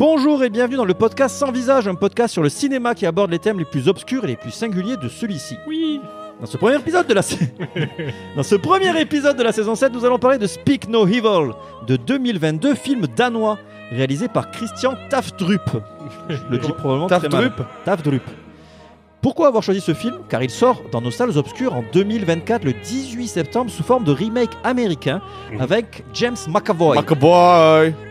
Bonjour et bienvenue dans le podcast Sans Visage, un podcast sur le cinéma qui aborde les thèmes les plus obscurs et les plus singuliers de celui-ci. Oui. Dans ce premier épisode de la saison 7, nous allons parler de Speak No Evil de 2022, film danois réalisé par Christian Tafdrup. Je le dis probablement très mal. Tafdrup. Pourquoi avoir choisi ce film ? Car il sort dans nos salles obscures en 2024, le 18 septembre, sous forme de remake américain avec James McAvoy.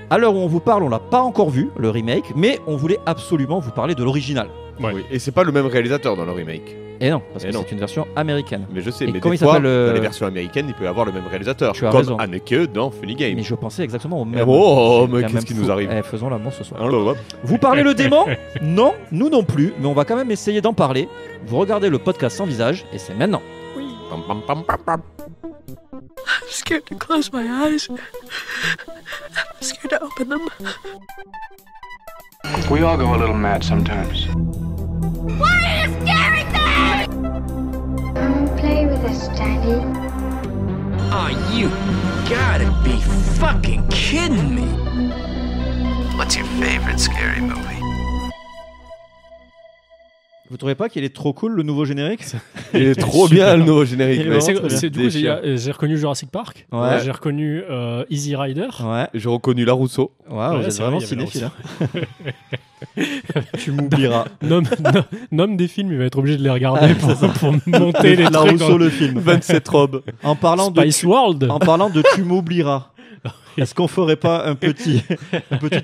À l'heure où on vous parle, on l'a pas encore vu, le remake, mais on voulait absolument vous parler de l'original. Ouais. Oui. Et c'est pas le même réalisateur dans le remake. Et non, parce que c'est une version américaine. Mais je sais, et mais comment des fois, dans les versions américaines, il peut y avoir le même réalisateur. Tu as comme raison. Anneke dans Funny Game. Mais je pensais exactement au même. Mais qu'est-ce qui nous arrive ? Faisons l'amour ce soir. Alors, Vous parlez le démon ? Non, nous non plus, mais on va quand même essayer d'en parler. Vous regardez le podcast Sans Visage, et c'est maintenant. Oui. I'm scared to close my eyes. I'm scared to open them. We all go a little mad sometimes. What are you staring at? Come play with us, Daddy. Oh, you gotta be fucking kidding me. What's your favorite scary movie? Vous trouvez pas qu'il est trop cool le nouveau générique ? Il est trop bien le nouveau générique. Du coup, j'ai reconnu Jurassic Park. Ouais. J'ai reconnu Easy Rider. Ouais. J'ai reconnu La Rousseau. Ouais, vous êtes vraiment cinéphile. Tu m'oublieras. Nomme des films, il va être obligé de les regarder pour monter les La trucs. Rousseau, le film. 27 robes. En parlant Spice World. En parlant de Tu m'oublieras. Est-ce qu'on ferait pas un petit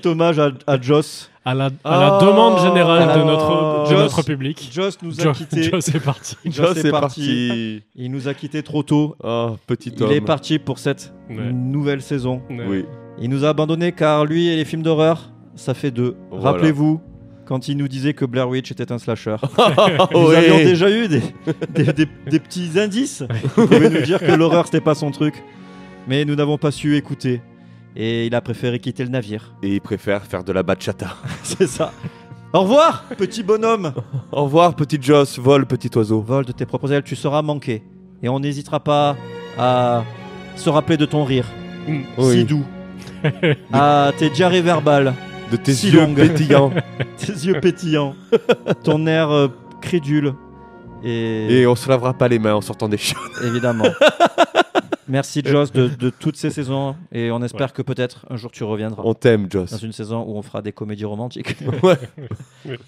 hommage à Joss ? À la demande générale de notre public. Joss nous a quittés. Joss est parti. Joss est parti. Il nous a quittés trop tôt. Oh, petit homme. Il est parti pour cette nouvelle saison. Ouais. Oui. Il nous a abandonnés car lui et les films d'horreur, ça fait deux. Voilà. Rappelez-vous, quand il nous disait que Blair Witch était un slasher. Nous avions déjà eu des petits indices. Vous pouvez nous dire que l'horreur, c'était pas son truc. Mais nous n'avons pas su écouter. Et il a préféré quitter le navire. Et il préfère faire de la bachata. C'est ça. Au revoir, petit bonhomme. Au revoir, petit Joss. Vole, petit oiseau. Vol de tes propres ailes, tu seras manqué. Et on n'hésitera pas à se rappeler de ton rire. Si doux. À tes diarrhées verbales. De tes si yeux longues. pétillants. Tes yeux pétillants. Ton air crédule. Et on se lavera pas les mains en sortant des chiottes. Évidemment. Merci Joss de toutes ces saisons et on espère que peut-être un jour tu reviendras. On t'aime, Joss. Dans une saison où on fera des comédies romantiques. Ouais.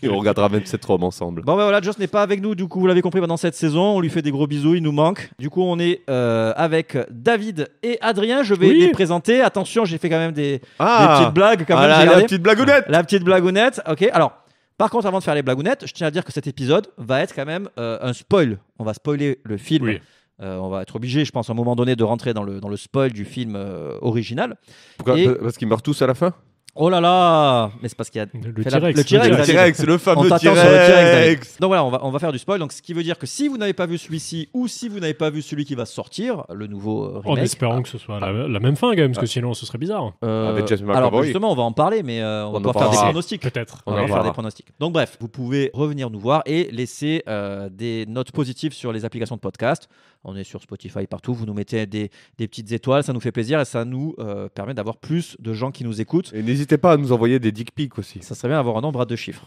Et on regardera même cette robe ensemble. Bon ben voilà, Joss n'est pas avec nous, du coup vous l'avez compris pendant cette saison, on lui fait des gros bisous, il nous manque. Du coup on est avec David et Adrien, je vais les présenter. Attention, j'ai fait quand même des petites blagues. Quand même, la petite blagounette. La petite blagounette, ok. Alors, par contre avant de faire les blagounettes, je tiens à dire que cet épisode va être quand même un spoil. On va spoiler le film. Oui. On va être obligé, je pense, à un moment donné, de rentrer dans le spoil du film original. Pourquoi ? Parce qu'ils meurent tous à la fin ? Oh là là ! Mais c'est parce qu'il y a le T-Rex. Le T-Rex, c'est le fameux T-Rex. Sur le T-Rex. Donc voilà, on va faire du spoil. Donc ce qui veut dire que si vous n'avez pas vu celui-ci ou si vous n'avez pas vu celui qui va sortir, le nouveau remake. En espérant que ce soit la même fin, quand même, parce que sinon ce serait bizarre. Avec James McAvoy. Alors justement, on va en parler, mais on va pas faire des pronostics. Peut-être. On va faire des pronostics. Donc bref, vous pouvez revenir nous voir et laisser des notes positives sur les applications de podcast. On est sur Spotify partout. Vous nous mettez des petites étoiles, ça nous fait plaisir et ça nous permet d'avoir plus de gens qui nous écoutent. Et n'hésitez pas à nous envoyer des dick pics aussi. Ça serait bien d'avoir un nombre à 2 chiffres.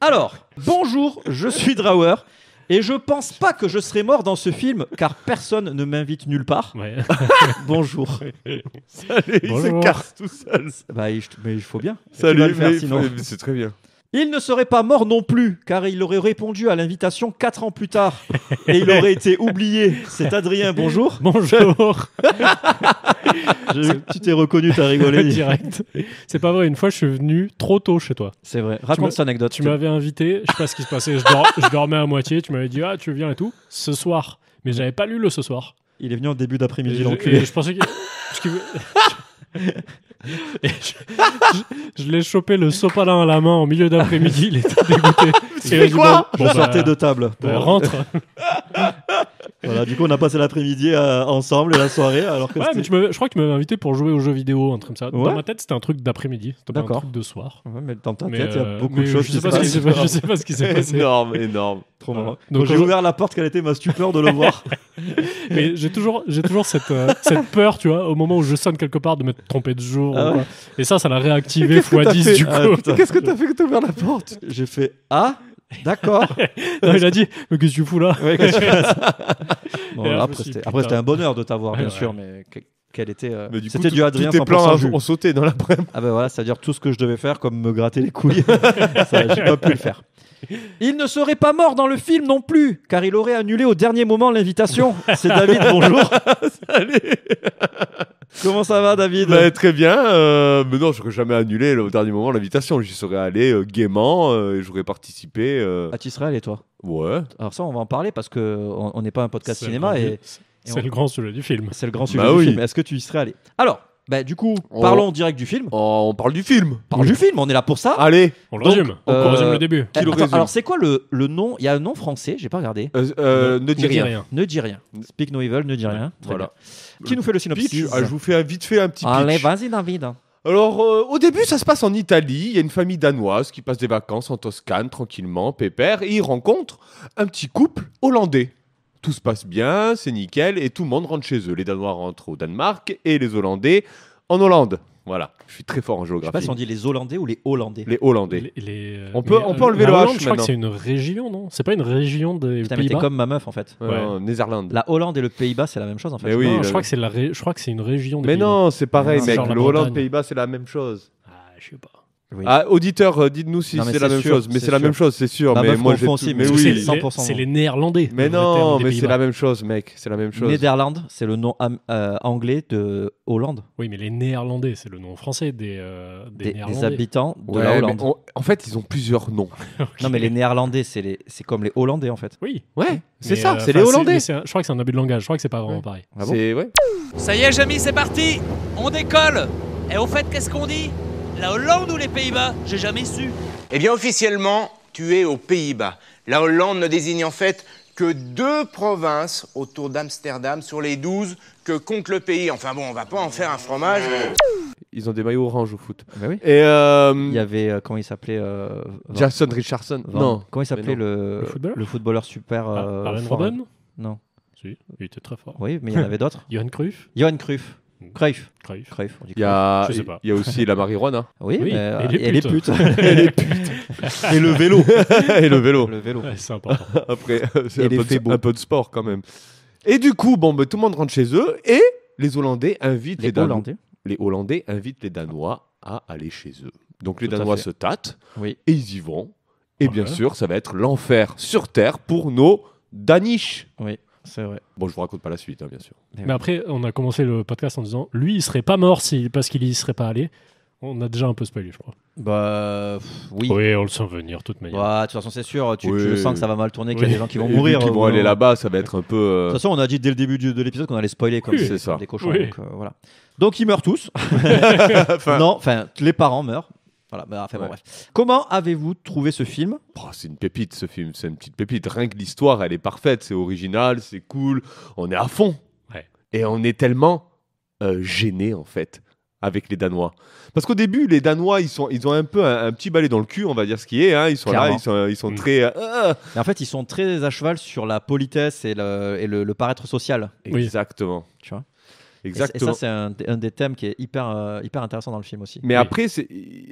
Alors, bonjour, je suis Drawer. Et je pense pas que je serai mort dans ce film car personne ne m'invite nulle part. Ouais. Bonjour. Salut, il se casse tout seul. Mais il faut bien. Salut, sinon. C'est très bien. Il ne serait pas mort non plus, car il aurait répondu à l'invitation 4 ans plus tard. Et il aurait été oublié. C'est Adrien, bonjour. Bonjour. Tu t'es reconnu, t'as rigolé. Direct. C'est pas vrai, une fois je suis venu trop tôt chez toi. C'est vrai. Raconte cette anecdote. Tu m'avais invité, je sais pas ce qui se passait, je dormais à moitié, tu m'avais dit tu viens et tout, ce soir. Mais j'avais pas lu le ce soir. Il est venu en début d'après-midi, l'enculé. Je pensais je l'ai chopé le sopalin à la main en milieu d'après-midi, il était dégoûté. Tu fais quoi ? Je sortais de table. Rentre. Voilà, du coup on a passé l'après-midi ensemble et la soirée alors que je crois que tu m'avais invité pour jouer aux jeux vidéo, un truc comme ça. Ouais. Dans ma tête c'était un truc d'après-midi, c'était pas un truc de soir. Ouais, mais dans ta tête il y a beaucoup de choses. Je sais pas ce qui s'est passé. Énorme. Trop marrant. Donc j'ai ouvert la porte, quelle était ma stupeur de le voir. Mais j'ai toujours cette peur, tu vois, au moment où je sonne quelque part de m'être trompé de jour. Ah ou ouais. quoi. Et ça l'a réactivé x10 du coup. Ah, putain. Qu'est-ce que t'as fait que t'as ouvert la porte? J'ai fait ah, d'accord. Non, il a dit, mais qu'est-ce que tu fous là? Ouais, qu'est-ce que tu fais Bon, Et là, je me après, suis dit, c'était putain. un bonheur de t'avoir, bien Ouais, sûr, ouais. mais quel était. Mais du coup, C'était du Adrien tous tes 100% plans jus. ont sauté dans l'après-midi. Ah ben voilà, c'est-à-dire tout ce que je devais faire, comme me gratter les couilles, ça, j'ai pas pu le faire. Il ne serait pas mort dans le film non plus, car il aurait annulé au dernier moment l'invitation. C'est David, bonjour. Salut. Comment ça va, David? Bah, très bien. Mais non, j'aurais jamais annulé au dernier moment l'invitation. J'y serais allé gaiement et j'aurais participé. Ah, tu serais allé, toi? Ouais. Alors ça, on va en parler parce qu'on n'est pas un podcast cinéma et C'est le grand sujet du film. c'est le grand sujet Bah du oui. film. Est-ce que tu y serais allé? Alors, bah, du coup, parlons direct du film. On parle du film. Parlons du film, on est là pour ça. Allez. On le Donc, résume. On résume le début. Qui le Attends, résume alors, c'est quoi le nom? Il y a un nom français, j'ai pas regardé. Ne dis rien. Ne dis rien. Speak no evil, ne dis rien. Très Voilà. bien. Qui nous fait le synopsis? Pitch. Je vous fais vite fait un petit pitch. Allez, vas-y, David. Alors, au début, ça se passe en Italie. Il y a une famille danoise qui passe des vacances en Toscane, tranquillement, pépère, et ils rencontrent un petit couple hollandais. Tout se passe bien, c'est nickel, et tout le monde rentre chez eux. Les Danois rentrent au Danemark et les Hollandais en Hollande. Voilà, je suis très fort en Je sais géographie. pas si on dit les Hollandais ou les Hollandais. Les Hollandais. On peut mais, enlever la le H Hollande, je crois maintenant. que c'est une région, non? C'est pas une région des Putain, mais t'es Pays-Bas? comme ma meuf en fait. Néerlande. La Hollande et le Pays-Bas, c'est la même chose en fait. Mais oui, Non, le- je crois que c'est une région des Mais Pays-Bas. non, c'est pareil, Non, mec. genre la Le Hollande, Bretagne. Pays-Bas, c'est la même chose. Ah, je sais pas. Oui. Ah, auditeur, dites-nous si Non, mais c'est la c'est même sûr, chose. Mais c'est c'est la sûr. même chose, c'est sûr. Ma Mais meuf moi, confond aussi, mais mais oui. c'est C'est 100% c'est les Néerlandais. Mais le vrai terme non, des mais c'est Pays-Bas. la même chose, mec. C'est la même chose. Néderlande, c'est le nom anglais de Hollande. Oui, mais les Néerlandais, c'est le nom français des Des Néerlandais. habitants de Ouais, la mais Hollande. en fait, ils ont plusieurs noms. Ok. Non, mais les Néerlandais, c'est comme les Hollandais en fait. Oui. Ouais, c'est Mais, ça, c'est enfin, les Hollandais. mais je crois que c'est un abus de langage. Je crois que c'est pas vraiment pareil. Ah bon C'est ouais. Ça y est, Jamy, c'est parti. On décolle. Et au fait, qu'est-ce qu'on dit? La Hollande ou les Pays-Bas? J'ai jamais su. Eh bien, officiellement, tu es aux Pays-Bas. La Hollande ne désigne en fait que 2 provinces autour d'Amsterdam sur les 12 que compte le pays. Enfin bon, on va pas en faire un fromage. Ils ont des maillots orange au foot. Bah oui. Et Il y avait, comment il s'appelait Jason Richardson. Non. Comment il s'appelait Le footballeur le footballeur super Aaron fort, Robben? Non. Si, il était très fort. Oui, mais il y en avait d'autres. Johan Cruyff? Johan Cruyff. Cruyff. Cruyff. Cruyff, on dit Il y a, Je sais pas. il y a aussi la marijuana. Oui, Oui, mais, et les putes. Et les putes. Et le vélo. Et le vélo. Le vélo. Ouais, c'est important. Après, c'est Et un les peu, faits beaux. un peu de sport quand même. Et du coup, bon, tout le monde rentre chez eux et les Hollandais invitent Les Danois. Hollandais. Les Hollandais invitent les Danois à aller chez eux. Donc les Tout à Danois fait. se tâtent Oui. et ils y vont. Et bien Ouais. sûr, ça va être l'enfer sur Terre pour nos Danish. Oui, c'est vrai. Bon, je vous raconte pas la suite, hein, bien sûr. Mais après, on a commencé le podcast en disant lui, il serait pas mort parce qu'il y serait pas allé. On a déjà un peu spoilé, je crois. Bah, oui. Oui, on le sent venir, de toute manière. Bah, de toute façon, c'est sûr, tu Oui. le sens que ça va mal tourner, qu'il y a Oui. des gens qui vont Et mourir. vu qu'ils vont aller là-bas, ça va être un peu. De toute façon, on a dit dès le début de l'épisode qu'on allait spoiler comme Oui, c'est ça. des cochons. Oui. Donc, voilà. Donc, ils meurent tous. Non, enfin, les parents meurent. Voilà, bah, enfin, bon, Ouais. bref. Comment avez-vous trouvé ce film? Oh, c'est une pépite ce film, c'est une petite pépite. Rien que l'histoire, elle est parfaite, c'est original, c'est cool, on est à fond. Ouais. Et on est tellement gênés en fait avec les Danois. Parce qu'au début, les Danois, ils ont un peu un petit balai dans le cul, on va dire ce qui est. Hein. Ils sont Clairement. là, ils sont très. Et en fait, ils sont très à cheval sur la politesse et le paraître social. Oui. Exactement. Tu vois. Exactement. Et ça, c'est un des thèmes qui est hyper intéressant dans le film aussi. Mais Oui. après,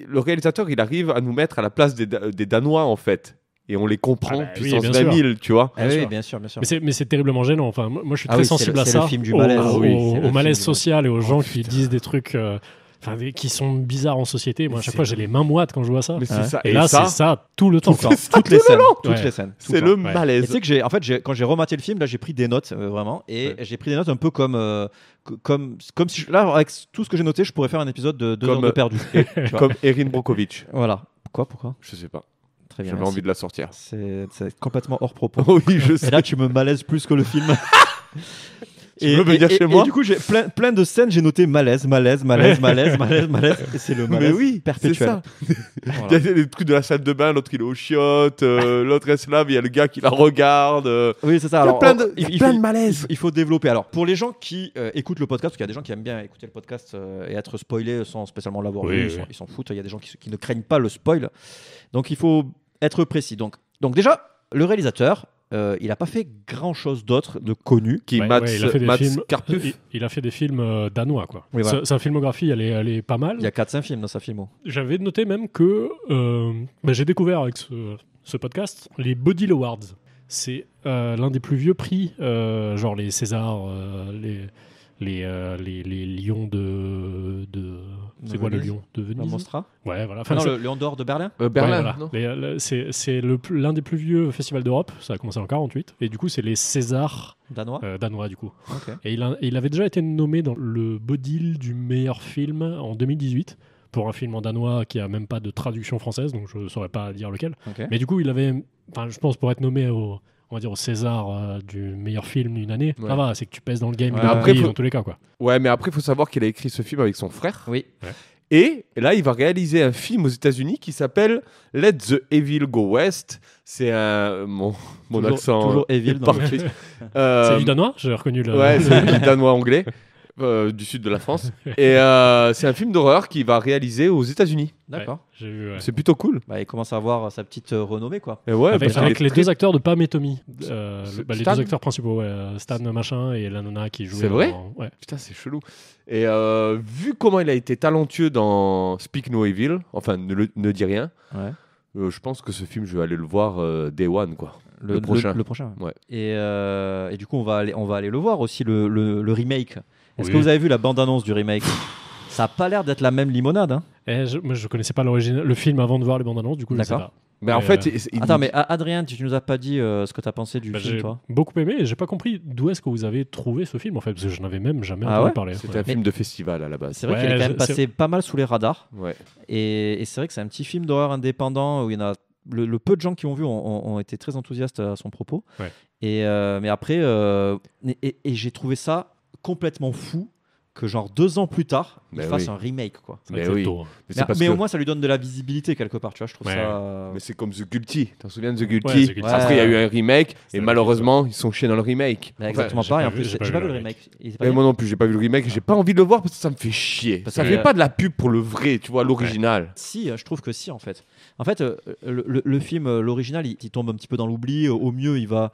le réalisateur, il arrive à nous mettre à la place des Danois en fait. Et on les comprend Ah bah oui, puissance bien 20 sûr. 000, tu vois. Ah Bien oui, sûr. bien sûr, bien sûr. Mais c'est terriblement gênant. Enfin, moi, je suis Ah très oui, sensible c'est à le ça. film du malaise. Au, Ah oui, c'est le au malaise film du social et aux gens Oh, qui putain. disent des trucs qui sont bizarres en société. Moi, à chaque fois, j'ai les mains moites quand je vois ça. Mais c'est Ouais. ça. Et là, c'est ça tout le temps. Tout le temps. C'est Toutes les tout le scènes. long. Toutes Ouais. les scènes. tout C'est temps. le Ouais. Et malaise. tu sais que quand j'ai rematé le film, là, j'ai pris des notes vraiment, et Ouais. j'ai pris des notes un peu comme si là, avec tout ce que j'ai noté, je pourrais faire un épisode de 2 heures de perdu. Tu vois. Comme Erin Brockovich. Voilà. Pourquoi Je sais pas. Très bien. J'avais merci. envie de la sortir. C'est complètement hors propos. Oui, je sais. Et là, tu me malaises plus que le film. Tu veux venir chez moi Et du coup, j'ai plein de scènes, j'ai noté malaise. Et c'est le malaise Mais oui, c'est perpétuel. ça. Voilà. Il y a des trucs de la salle de bain, l'autre il est au chiottes, l'autre elle se lave, il y a le gars qui la regarde. Oui, c'est ça. Il y a Alors, plein de malaise. il faut développer. Alors, pour les gens qui écoutent le podcast, parce qu'il y a des gens qui aiment bien écouter le podcast et être spoilés sans spécialement l'avoir vu, Oui. ils s'en foutent. Il y a des gens qui ne craignent pas le spoil. Donc, il faut être précis. Donc déjà, le réalisateur, il n'a pas fait grand-chose d'autre de connu. Qui il a fait des films. Il a fait des films danois, quoi. Oui, voilà. Sa filmographie, elle est pas mal. Il y a 4-5 films dans sa filmo. J'avais noté même que j'ai découvert avec ce podcast les Bodil Awards. C'est l'un des plus vieux prix, genre les Césars, les lions de c'est quoi le lion de Venise? Mostra. Ouais, voilà. Enfin, le Lion d'or de Berlin. Berlin. Ouais, voilà. C'est l'un des plus vieux festivals d'Europe. Ça a commencé en 48 et du coup c'est les Césars danois du coup. Okay. Et il avait déjà été nommé dans le Bodil du meilleur film en 2018 pour un film en danois qui a même pas de traduction française, donc je saurais pas dire lequel. Okay. Mais du coup il avait, je pense pour être nommé au César du meilleur film d'une année, ça va, c'est que tu pèses dans le game dans tous les cas, quoi. Ouais, mais après, il faut savoir qu'il a écrit ce film avec son frère. Oui. Ouais. Et là, il va réaliser un film aux États-Unis qui s'appelle Let the Evil Go West. C'est mon accent. Toujours evil dans le film. C'est du danois, j'ai reconnu le. Ouais, c'est du danois-anglais. Du sud de la France. Et c'est un film d'horreur qu'il va réaliser aux États-Unis. D'accord. J'ai vu, c'est plutôt cool. Bah, il commence à avoir sa petite renommée, quoi. Et ouais, avec les deux acteurs de Pam et Tommy. Les deux acteurs principaux, Stan machin et la nana qui jouait. C'est vrai ouais. Putain, c'est chelou. Et vu comment il a été talentueux dans Speak No Evil, enfin, ne dis rien, je pense que ce film, je vais aller le voir Day One, quoi. Le prochain. Le prochain. Ouais. Et du coup, on va aller le voir aussi, le remake. Est-ce que vous avez vu la bande-annonce du remake? Ça n'a pas l'air d'être la même limonade. Hein. Moi, je connaissais pas le film avant de voir les bandes-annonces, du coup, je sais pas. Mais en fait, attends, mais Adrien, tu nous as pas dit ce que tu as pensé du film, toi? J'ai beaucoup aimé et j'ai pas compris d'où est-ce que vous avez trouvé ce film, en fait, parce que je n'avais même jamais entendu parler. C'était un film de festival à la base. C'est vrai qu'il est quand même passé pas mal sous les radars. Ouais. Et c'est vrai que c'est un petit film d'horreur indépendant où il y en a le peu de gens qui ont vu ont été très enthousiastes à son propos. Ouais. Mais après, et j'ai trouvé ça complètement fou que genre 2 ans plus tard, il fasse un remake, quoi. Mais oui. Mais au moins, ça lui donne de la visibilité quelque part, tu vois. Je trouve ça. Mais c'est comme The Guilty. T'en souviens de The Guilty? Après, il y a eu un remake et malheureusement, ils sont chiés dans le remake. Exactement pareil. En plus, j'ai pas vu le remake. Mais moi non plus, j'ai pas vu le remake. J'ai pas envie de le voir parce que ça me fait chier. Ça fait pas de la pub pour le vrai, tu vois, l'original. Si, je trouve que si, en fait. En fait, le film, l'original, il tombe un petit peu dans l'oubli. Au mieux, il va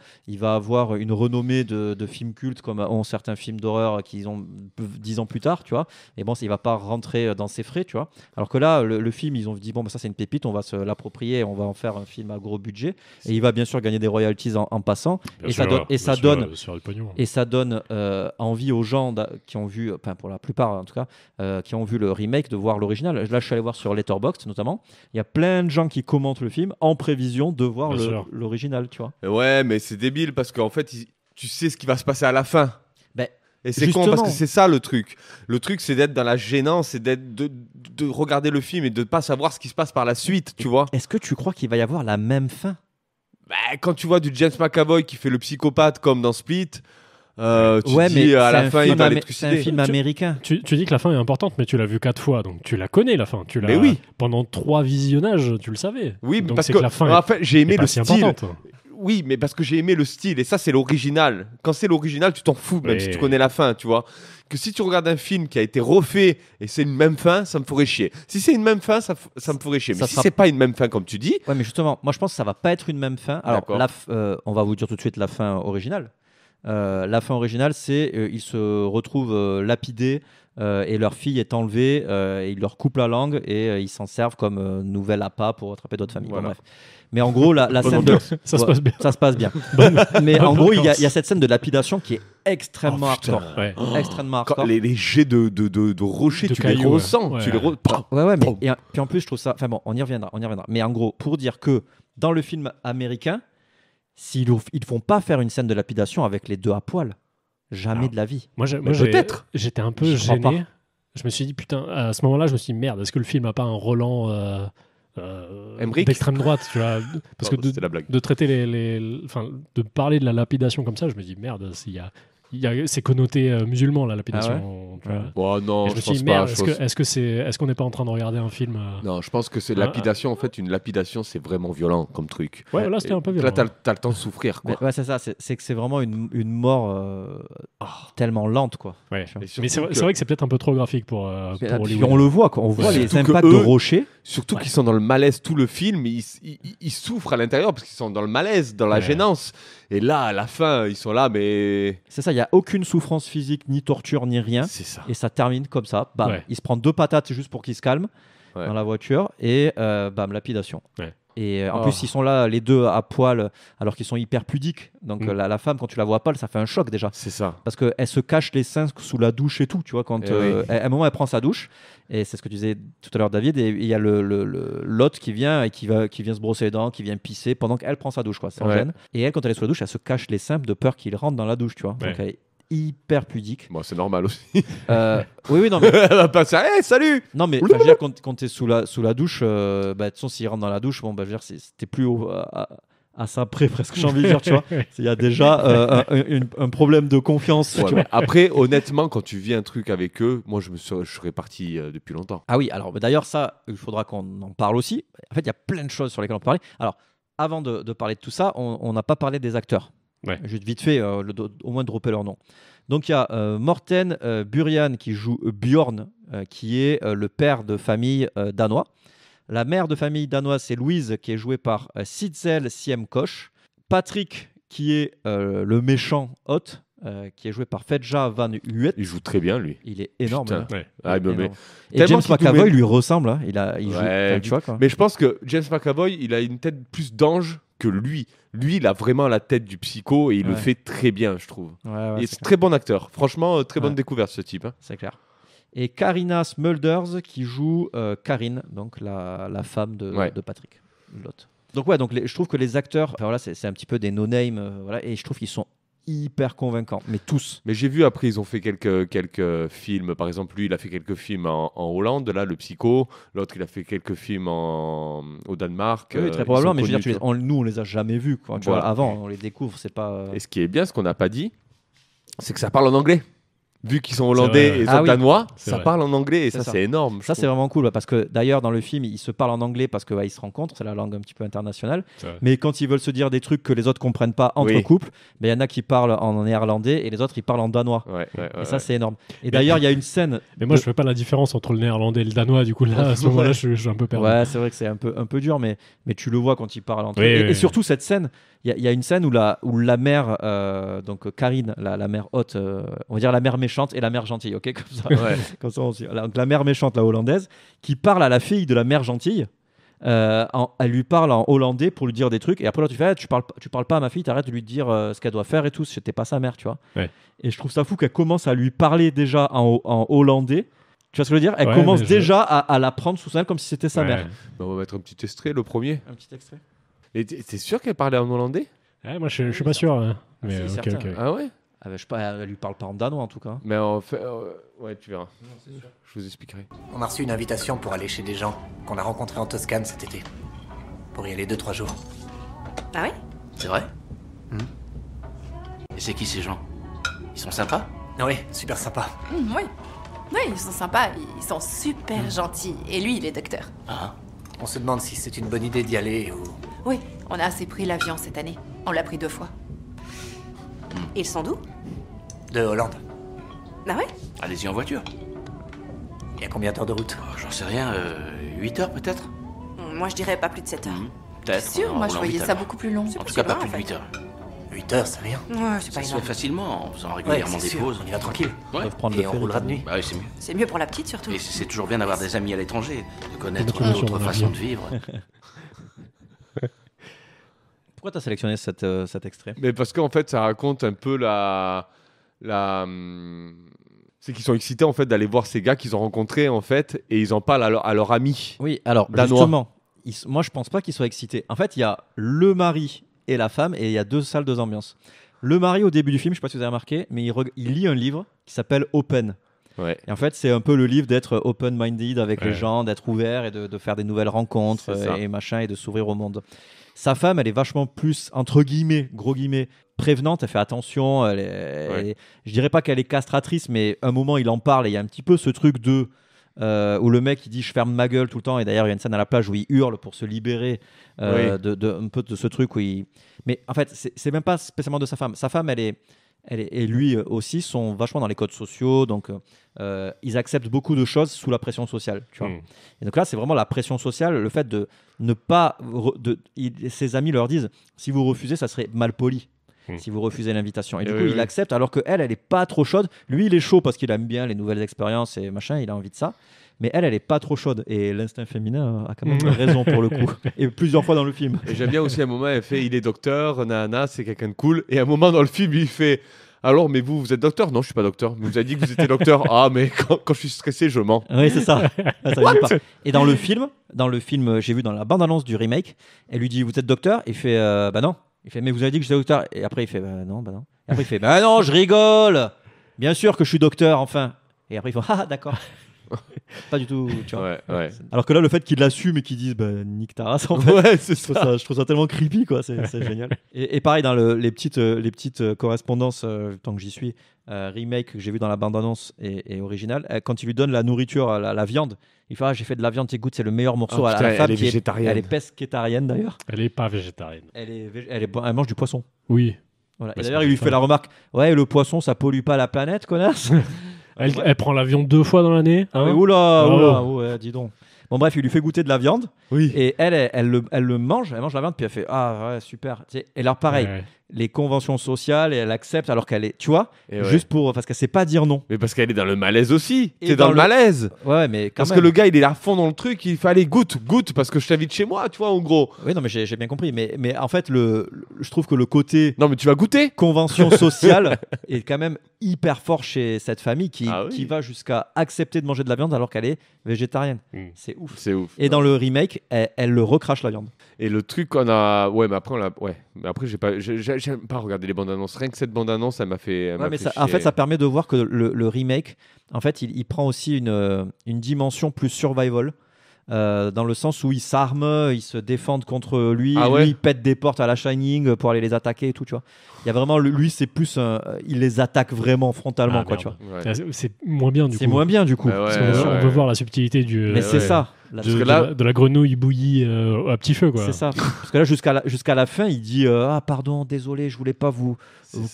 avoir une renommée de films cultes comme ont certains films d'horreur qu'ils ont 10 ans plus tard, tu vois. Et bon, il va pas rentrer dans ses frais, tu vois. Alors que là, le film, ils ont dit bon, ça c'est une pépite, on va se l'approprier, on va en faire un film à gros budget. Et il va bien sûr gagner des royalties en passant. Ça donne envie aux gens qui ont vu, enfin pour la plupart en tout cas, qui ont vu le remake, de voir l'original. Là, je suis allé voir sur Letterboxd notamment. Il y a plein de gens qui commentent le film en prévision de voir l'original, tu vois. Ouais, mais c'est débile parce qu'en fait, tu sais ce qui va se passer à la fin. Et c'est justement. con parce que c'est ça le truc. Le truc, c'est d'être dans la gênance, c'est de regarder le film et de ne pas savoir ce qui se passe par la suite, tu vois. Est-ce que tu crois qu'il va y avoir la même fin? Quand tu vois du James McAvoy qui fait le psychopathe comme dans Split, dis à la fin il va les trucider. C'est un film américain. Tu dis que la fin est importante, mais tu l'as vu 4 fois, donc tu la connais la fin. Mais oui. Pendant 3 visionnages, tu le savais. Oui, donc parce que la fin en fait, j'ai aimé le style. Importante. Oui, mais parce que j'ai aimé le style, et ça c'est l'original. Quand c'est l'original, tu t'en fous, même si tu connais la fin, tu vois. Que si tu regardes un film qui a été refait et c'est une même fin, ça me ferait chier. Si c'est une même fin, ça me ferait chier. Mais si c'est pas une même fin, comme tu dis. Ouais, mais justement, moi je pense que ça va pas être une même fin. Alors, on va vous dire tout de suite la fin originale. La fin originale, c'est ils se retrouvent lapidés et leur fille est enlevée, et ils leur coupent la langue et ils s'en servent comme nouvel appât pour attraper d'autres familles. Voilà. Bon, bref. Mais en gros, la scène ça se passe bien. Ça se passe bien. Mais en gros, il y a cette scène de lapidation qui est extrêmement hardcore. Ouais. Extrêmement hardcore. Les jets de rochers, tu les ressens. Tu les mais et puis en plus, je trouve ça. Enfin bon, on y reviendra. Mais en gros, pour dire que dans le film américain, ils ne font pas faire une scène de lapidation avec les deux à poil. Jamais de la vie. Moi peut-être. J'étais un peu gêné. Je me suis dit, putain, à ce moment-là, je me suis dit, merde, est-ce que le film n'a pas un Roland d'extrême droite, tu vois, parce que de traiter de parler de la lapidation comme ça, je me dis, merde, c'est connoté musulman, la lapidation. Non, je me suis dit, merde, est-ce qu'on n'est pas en train de regarder un film Non, je pense que c'est lapidation. En fait, une lapidation, c'est vraiment violent comme truc. Ouais, là, c'était un peu violent. Là, t'as le temps de souffrir, quoi. Ouais, c'est ça. C'est que c'est vraiment une mort tellement lente, quoi. Ouais. Mais c'est vrai que c'est peut-être un peu trop graphique pour Hollywood. On le voit, quoi. On voit les impacts de rochers. Surtout qu'ils sont dans le malaise tout le film. Ils souffrent à l'intérieur parce qu'ils sont dans le malaise, dans la gênance. Et là, à la fin, ils sont là, mais... C'est ça, il n'y a aucune souffrance physique, ni torture, ni rien. C'est ça. Et ça termine comme ça. Bam. Il se prend 2 patates juste pour qu'il se calme dans la voiture. Et bam, lapidation. Ouais. Et en plus, ils sont là, les deux à poil, alors qu'ils sont hyper pudiques. Donc la femme, quand tu la vois pas, ça fait un choc déjà. C'est ça. Parce qu'elle se cache les seins sous la douche et tout, tu vois. Quand à un moment, elle prend sa douche, et c'est ce que tu disais tout à l'heure, David. Et il y a l'hôte qui vient et qui vient se brosser les dents, qui vient pisser pendant qu'elle prend sa douche, quoi, sans gêne. Et elle, quand elle est sous la douche, elle se cache les seins de peur qu'il rentre dans la douche, tu vois. Donc elle est hyper pudique. Bon, c'est normal aussi. Oui, non, mais... Elle va passer, hey, salut. Non, mais je veux dire, quand tu es sous la douche, de toute façon, s'il rentre dans la douche, bon, je veux dire, c'était plus haut à ça près, presque, j'ai envie de dire, tu vois. Il y a déjà un problème de confiance. Tu vois. Après, honnêtement, quand tu vis un truc avec eux, moi, je serais parti depuis longtemps. Ah oui, alors d'ailleurs, ça, il faudra qu'on en parle aussi. En fait, il y a plein de choses sur lesquelles on peut parler. Alors, avant de parler de tout ça, on n'a pas parlé des acteurs. Ouais. Juste vite fait, au moins dropper leur nom. Donc il y a Morten Burian qui joue Bjorn, qui est le père de famille danois. La mère de famille danoise, c'est Louise, qui est jouée par Sitzel Siem-Koch. Patrick, qui est le méchant hôte, qui est joué par Fedja Van Huet. Il joue très bien, lui. Il est énorme. Ouais. Ah, énorme. Et James McAvoy lui ressemble. Hein. Il joue, tu vois, quoi. Mais je pense que James McAvoy, il a une tête plus d'ange que lui. Lui, il a vraiment la tête du psycho et il le fait très bien, je trouve. Et c'est très bon acteur. Franchement, très bonne découverte, ce type. Hein. C'est clair. Et Karina Smulders qui joue Karine, donc la femme de Patrick. L'autre. Donc je trouve que les acteurs, c'est un petit peu des no-name, et je trouve qu'ils sont hyper convaincants, mais tous. Mais j'ai vu après, ils ont fait quelques films. Par exemple, lui, il a fait quelques films en Hollande, là, le psycho. L'autre, il a fait quelques films au Danemark. Oui, très probablement, mais je veux dire, nous, on les a jamais vus. Quoi, tu vois, avant, on les découvre, c'est pas... Et ce qui est bien, ce qu'on n'a pas dit, c'est que ça parle en anglais. Vu qu'ils sont hollandais et danois, ça parle en anglais et ça c'est énorme. Ça c'est vraiment cool parce que d'ailleurs dans le film ils se parlent en anglais parce qu'ils se rencontrent, c'est la langue un petit peu internationale. Mais quand ils veulent se dire des trucs que les autres comprennent pas entre couples, il y en a qui parlent en néerlandais et les autres ils parlent en danois. Et ça c'est énorme. Et d'ailleurs il y a une scène. Mais moi je fais pas la différence entre le néerlandais et le danois, du coup là à ce moment-là je suis un peu perdu. Ouais, c'est vrai que c'est un peu dur, mais tu le vois quand ils parlent entre eux. Et surtout cette scène. Il y a une scène où la mère, donc Karine, la mère haute, on va dire la mère méchante et la mère gentille, ok, comme ça. Comme ça donc la mère méchante, la hollandaise, qui parle à la fille de la mère gentille. Elle lui parle en hollandais pour lui dire des trucs et après là tu fais tu parles pas à ma fille, t'arrêtes de lui dire ce qu'elle doit faire et tout, c'était pas sa mère, tu vois. Et je trouve ça fou qu'elle commence à lui parler déjà en hollandais. Tu vois ce que je veux dire? Elle commence déjà à la prendre sous son aile comme si c'était sa mère. Bah, on va mettre un petit extrait, le premier. Un petit extrait. Et t'es sûr qu'elle parlait en hollandais? Moi je suis pas sûr. Hein. Mais okay. Ah ouais? Je sais pas, elle lui parle pas en danois en tout cas. Mais en fait, ouais, tu verras. Non, c'est sûr. Je vous expliquerai. On a reçu une invitation pour aller chez des gens qu'on a rencontrés en Toscane cet été. Pour y aller 2-3 jours. Ah oui? C'est vrai? Et c'est qui ces gens? Ils sont sympas? Oui, super sympas. Oui. Oui, ils sont sympas, ils sont super gentils. Et lui, il est docteur. Ah. On se demande si c'est une bonne idée d'y aller ou... Oui, on a assez pris l'avion cette année. On l'a pris 2 fois. Ils sont d'où? De Hollande. Ah ouais? Allez-y en voiture. Il y a combien d'heures de route? J'en sais rien, 8 heures peut-être? Moi je dirais pas plus de 7 heures. Peut-être. Sûr, moi je voyais ça beaucoup plus long. En tout cas pas plus de 8 heures. 8 heures, c'est rien. Ouais, c'est pas énorme. Ça se fait facilement en faisant régulièrement des pauses. On y va tranquille. Et on roulera de nuit. Bah oui, c'est mieux. C'est mieux pour la petite surtout. Et c'est toujours bien d'avoir des amis à l'étranger, de connaître d'autres façons de vivre. Pourquoi tu as sélectionné cet extrait? Mais parce qu'en fait, ça raconte un peu c'est qu'ils sont excités en fait d'aller voir ces gars qu'ils ont rencontrés en fait et ils en parlent à leur ami. Oui, alors danois. Justement, moi je pense pas qu'ils soient excités. En fait, il y a le mari et la femme et il y a 2 salles, 2 ambiances. Le mari au début du film, je sais pas si vous avez remarqué, mais il lit un livre qui s'appelle Open. Ouais. Et en fait, c'est un peu le livre d'être open-minded avec les gens, d'être ouvert et de faire des nouvelles rencontres et machin et de s'ouvrir au monde. Sa femme, elle est vachement plus, entre guillemets, gros guillemets, prévenante. Elle fait attention. Je dirais pas qu'elle est castratrice, mais un moment, il en parle et il y a un petit peu ce truc où le mec il dit je ferme ma gueule tout le temps, et d'ailleurs il y a une scène à la plage où il hurle pour se libérer un peu de ce truc où mais en fait c'est même pas spécialement de sa femme. Elle est et lui aussi sont vachement dans les codes sociaux, donc ils acceptent beaucoup de choses sous la pression sociale, tu vois. Et donc là, c'est vraiment la pression sociale, le fait de ne pas... ses amis leur disent, si vous refusez, ça serait mal poli. Si vous refusez l'invitation. Et du coup, il accepte, alors qu'elle, elle est pas trop chaude. Lui, il est chaud parce qu'il aime bien les nouvelles expériences et machin, il a envie de ça. Mais elle est pas trop chaude. Et l'instinct féminin a quand même raison pour le coup. Et plusieurs fois dans le film. Et j'aime bien aussi, à un moment, elle fait, il est docteur, nana, c'est quelqu'un de cool. Et à un moment dans le film, il fait, alors, mais vous êtes docteur? Non, je suis pas docteur. Vous avez dit que vous étiez docteur. Ah, mais quand je suis stressé, je mens. Oui, c'est ça. Ça et dans le film, j'ai vu dans la bande-annonce du remake, elle lui dit, vous êtes docteur? Il fait, bah non. Il fait, mais vous avez dit que j'étais docteur. Et après, il fait, bah non. Et après, il fait, bah non, je rigole. Bien sûr que je suis docteur, enfin. Et après, il fait, ah, d'accord. Pas du tout, tu vois. Ouais. Alors que là, le fait qu'il l'assume et qu'il dise, bah, nique ta race, en fait. Je trouve ça tellement creepy, quoi. C'est génial. Et pareil, dans les petites correspondances, tant que j'y suis, remake que j'ai vu dans la bande-annonce et original, quand il lui donne la nourriture, la viande, il fait, j'ai fait de la viande, écoute, c'est le meilleur morceau. Putain, la femme elle est végétarienne. Elle est pescétarienne d'ailleurs. Elle est pas végétarienne. Elle mange du poisson. Oui. Voilà. Et d'ailleurs, il lui fait la remarque, ouais, le poisson, ça pollue pas la planète, connasse. Elle prend l'avion 2 fois dans l'année. Hein, oula, dis donc. Bon, bref, il lui fait goûter de la viande. Oui. Et elle le mange. Elle mange la viande, puis elle fait, ah ouais, super. Et alors, pareil, les conventions sociales, et elle accepte alors qu'elle est, tu vois, juste parce qu'elle sait pas dire non. Mais parce qu'elle est dans le malaise aussi. T'es dans le malaise. Ouais, mais quand parce même. que le gars, il est à fond dans le truc. Il fallait goûte parce que je t'invite chez moi, tu vois, en gros. Oui, non, mais j'ai bien compris. Mais en fait, je trouve que le côté. Non, mais tu vas goûter. Convention sociale est quand même hyper fort chez cette famille qui va jusqu'à accepter de manger de la viande alors qu'elle est végétarienne. C'est ouf. Et dans le remake, elle le recrache la viande. Et le truc qu'on a, mais après j'aime pas regarder les bandes annonces. Rien que cette bande annonce, ça m'a fait. En fait, ça permet de voir que le remake, en fait, il prend aussi une dimension plus survival. Dans le sens où ils s'arment, ils se défendent contre lui, lui il pète des portes à la Shining pour aller les attaquer et tout, tu vois. Il y a vraiment lui, c'est plus il les attaque vraiment frontalement, quoi, tu vois. C'est moins bien du coup. C'est moins bien du coup. Parce qu'on peut voir la subtilité Mais c'est ça. De la grenouille bouillie à petit feu, quoi. C'est ça. Parce que là, jusqu'à la fin, il dit pardon, désolé, je voulais pas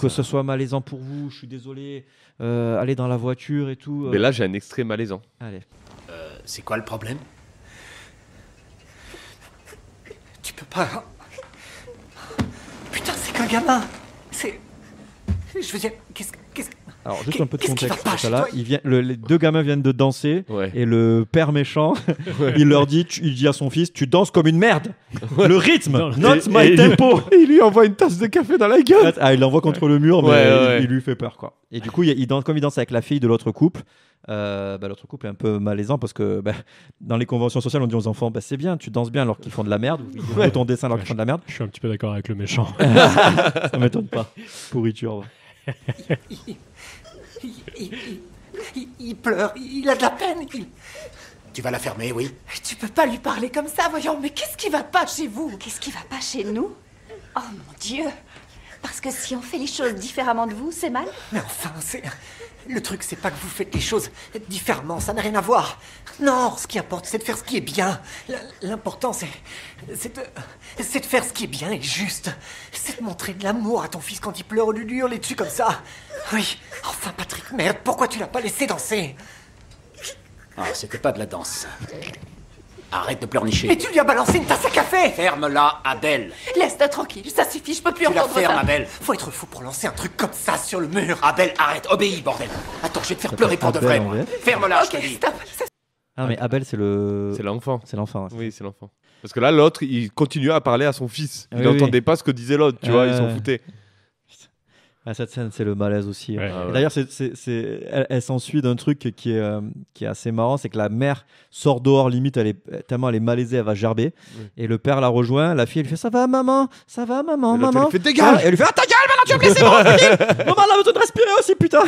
que ce soit malaisant pour vous, je suis désolé. Allez dans la voiture et tout. Mais là, j'ai un extrait malaisant. Allez. C'est quoi le problème? Tu peux pas... Putain, c'est qu'un gamin. Je veux dire, qu'est-ce... Alors, juste un peu de contexte. Là, les 2 gamins viennent de danser et le père méchant, il dit à son fils, tu danses comme une merde. Le rythme, not my tempo. Il lui envoie une tasse de café dans la gueule. Il l'envoie contre le mur, mais il lui fait peur, quoi. Et du coup, comme il danse avec la fille de l'autre couple, l'autre couple est un peu malaisant parce que dans les conventions sociales, on dit aux enfants, c'est bien, tu danses bien alors qu'ils font de la merde, ou ton dessin alors qu'ils font de la merde. Je suis un petit peu d'accord avec le méchant. Ça m'étonne pas. Pourriture. Il pleure, il a de la peine. Tu vas la fermer, oui? Tu peux pas lui parler comme ça, voyons. Mais qu'est-ce qui va pas chez vous? Qu'est-ce qui va pas chez nous? Oh mon Dieu! Parce que si on fait les choses différemment de vous, c'est mal? Mais enfin, le truc, c'est pas que vous faites les choses différemment, ça n'a rien à voir. Non, ce qui importe, c'est de faire ce qui est bien. L'important, c'est de faire ce qui est bien et juste. C'est de montrer de l'amour à ton fils quand il pleure au lieu de lui hurler dessus comme ça. Oui, enfin, Patrick, merde, pourquoi tu l'as pas laissé danser? Ah, c'était pas de la danse. Arrête de pleurnicher. Mais tu lui as balancé une tasse à café! Ferme-la, Abel. Laisse-la tranquille, ça suffit, je peux plus entendre ça. Tu la fermes, Abel. Faut être fou pour lancer un truc comme ça sur le mur. Abel, arrête, obéis, bordel. Attends, je vais te faire pleurer pour de vrai. Ferme-la, je te dis. Stop. Ah, mais Abel, c'est l'enfant. C'est l'enfant. Ouais. Oui, c'est l'enfant. Parce que là, l'autre, il continuait à parler à son fils. Il n'entendait pas ce que disait l'autre, tu vois, ils s'en foutaient. Cette scène, c'est le malaise aussi. Ouais. Et d'ailleurs, elle s'ensuit d'un truc qui est assez marrant, c'est que la mère sort dehors, limite, tellement elle est malaisée, elle va gerber. Et le père la rejoint, la fille, elle fait ça va maman, maman. Elle fait dégage. Elle lui fait ta gueule, maintenant tu vas me laisser voir. Maman, elle a besoin de respirer aussi, putain.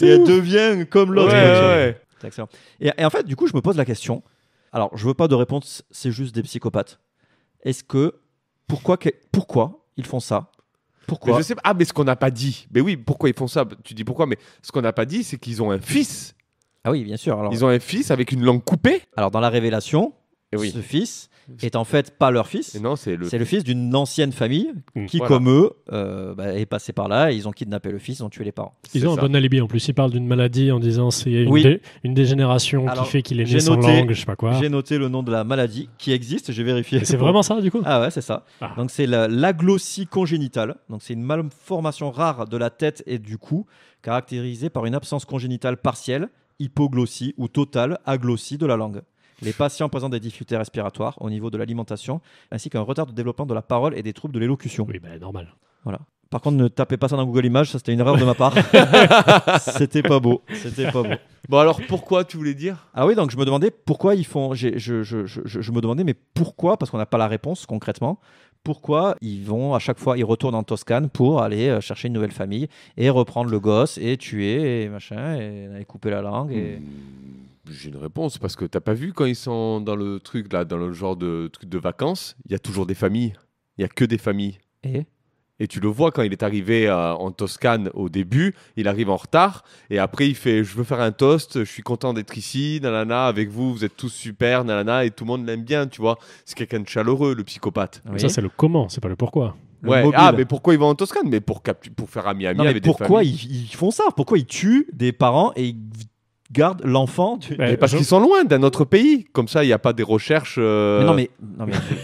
Et elle devient comme l'autre. Ouais. C'est excellent. Et en fait, du coup, je me pose la question. Alors, je veux pas de réponse, c'est juste des psychopathes. Pourquoi ils font ça? Pourquoi? Mais je sais pas. Ah, mais ce qu'on n'a pas dit. Mais oui, pourquoi ils font ça? Tu dis pourquoi? Mais ce qu'on n'a pas dit, c'est qu'ils ont un fils. Ah oui, bien sûr. Alors, ils ont un fils avec une langue coupée. Alors, dans la révélation, ce fils est en fait pas leur fils. Et non, c'est le fils d'une ancienne famille qui, comme eux, est passé par là. Et ils ont kidnappé le fils, ils ont tué les parents. Ils ont un bon alibi en plus. Ils parlent d'une maladie en disant c'est une dégénération qui fait qu'il est né sans langue, je sais pas quoi. J'ai noté le nom de la maladie qui existe, j'ai vérifié. C'est vraiment ça du coup? Ah ouais, c'est ça. Donc c'est l'aglossie congénitale. Donc c'est une malformation rare de la tête et du cou, caractérisée par une absence congénitale partielle, hypoglossie ou totale aglossie de la langue. Les patients présentent des difficultés respiratoires au niveau de l'alimentation, ainsi qu'un retard de développement de la parole et des troubles de l'élocution. Oui, normal. Voilà. Par contre, ne tapez pas ça dans Google Images, ça c'était une erreur de ma part. C'était pas beau. Bon alors, pourquoi tu voulais dire? Ah oui, donc je me demandais pourquoi ils font... Je me demandais, mais pourquoi, parce qu'on n'a pas la réponse concrètement, pourquoi ils vont à chaque fois, ils retournent en Toscane pour aller chercher une nouvelle famille et reprendre le gosse et tuer et machin, et couper la langue et... J'ai une réponse, parce que t'as pas vu quand ils sont dans le truc là, dans le genre de truc de vacances, il y a toujours des familles. Il y a que des familles. Et tu le vois quand il est arrivé en Toscane au début, il arrive en retard et après il fait je veux faire un toast, je suis content d'être ici, nanana, avec vous, vous êtes tous super, nanana, et tout le monde l'aime bien, tu vois. C'est quelqu'un de chaleureux, le psychopathe. Oui. Ça c'est le comment, c'est pas le pourquoi. Mais pourquoi ils vont en Toscane? Mais pour faire ami avec des familles. Pourquoi ils font ça? Pourquoi ils tuent des parents et ils gardent l'enfant parce qu'ils sont loin d'un autre pays. Comme ça, il n'y a pas des recherches... Mais non, mais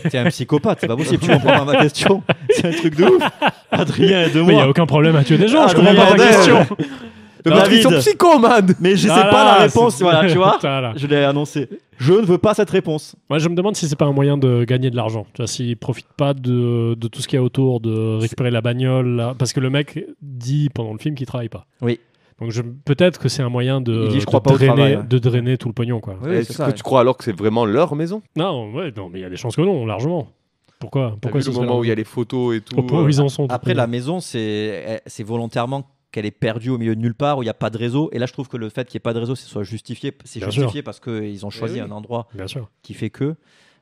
t'es un psychopathe, c'est pas possible. Tu comprends pas ma question. C'est un truc de ouf. Adrien, aide-moi. Mais il n'y a aucun problème à tuer des gens, je comprends pas ta question. Ils sont psychomanes. Mais je sais pas la réponse, voilà, tu vois. Je l'ai annoncé. Je ne veux pas cette réponse. Moi, je me demande si c'est pas un moyen de gagner de l'argent. Tu vois, s'ils profitent pas de tout ce qu'il y a autour, de récupérer la bagnole, là. Parce que le mec dit pendant le film qu'il travaille pas. Oui. Donc peut-être que c'est un moyen de drainer tout le pognon, quoi. Oui, est-ce que tu crois alors que c'est vraiment leur maison? Non, mais il y a des chances que non, largement. Pourquoi le moment où il y a les photos et tout. Où ils en sont. Après, la maison, c'est volontairement qu'elle est perdue au milieu de nulle part où il n'y a pas de réseau. Et là, je trouve que le fait qu'il n'y ait pas de réseau, c'est justifié parce qu'ils ont choisi un endroit qui fait que.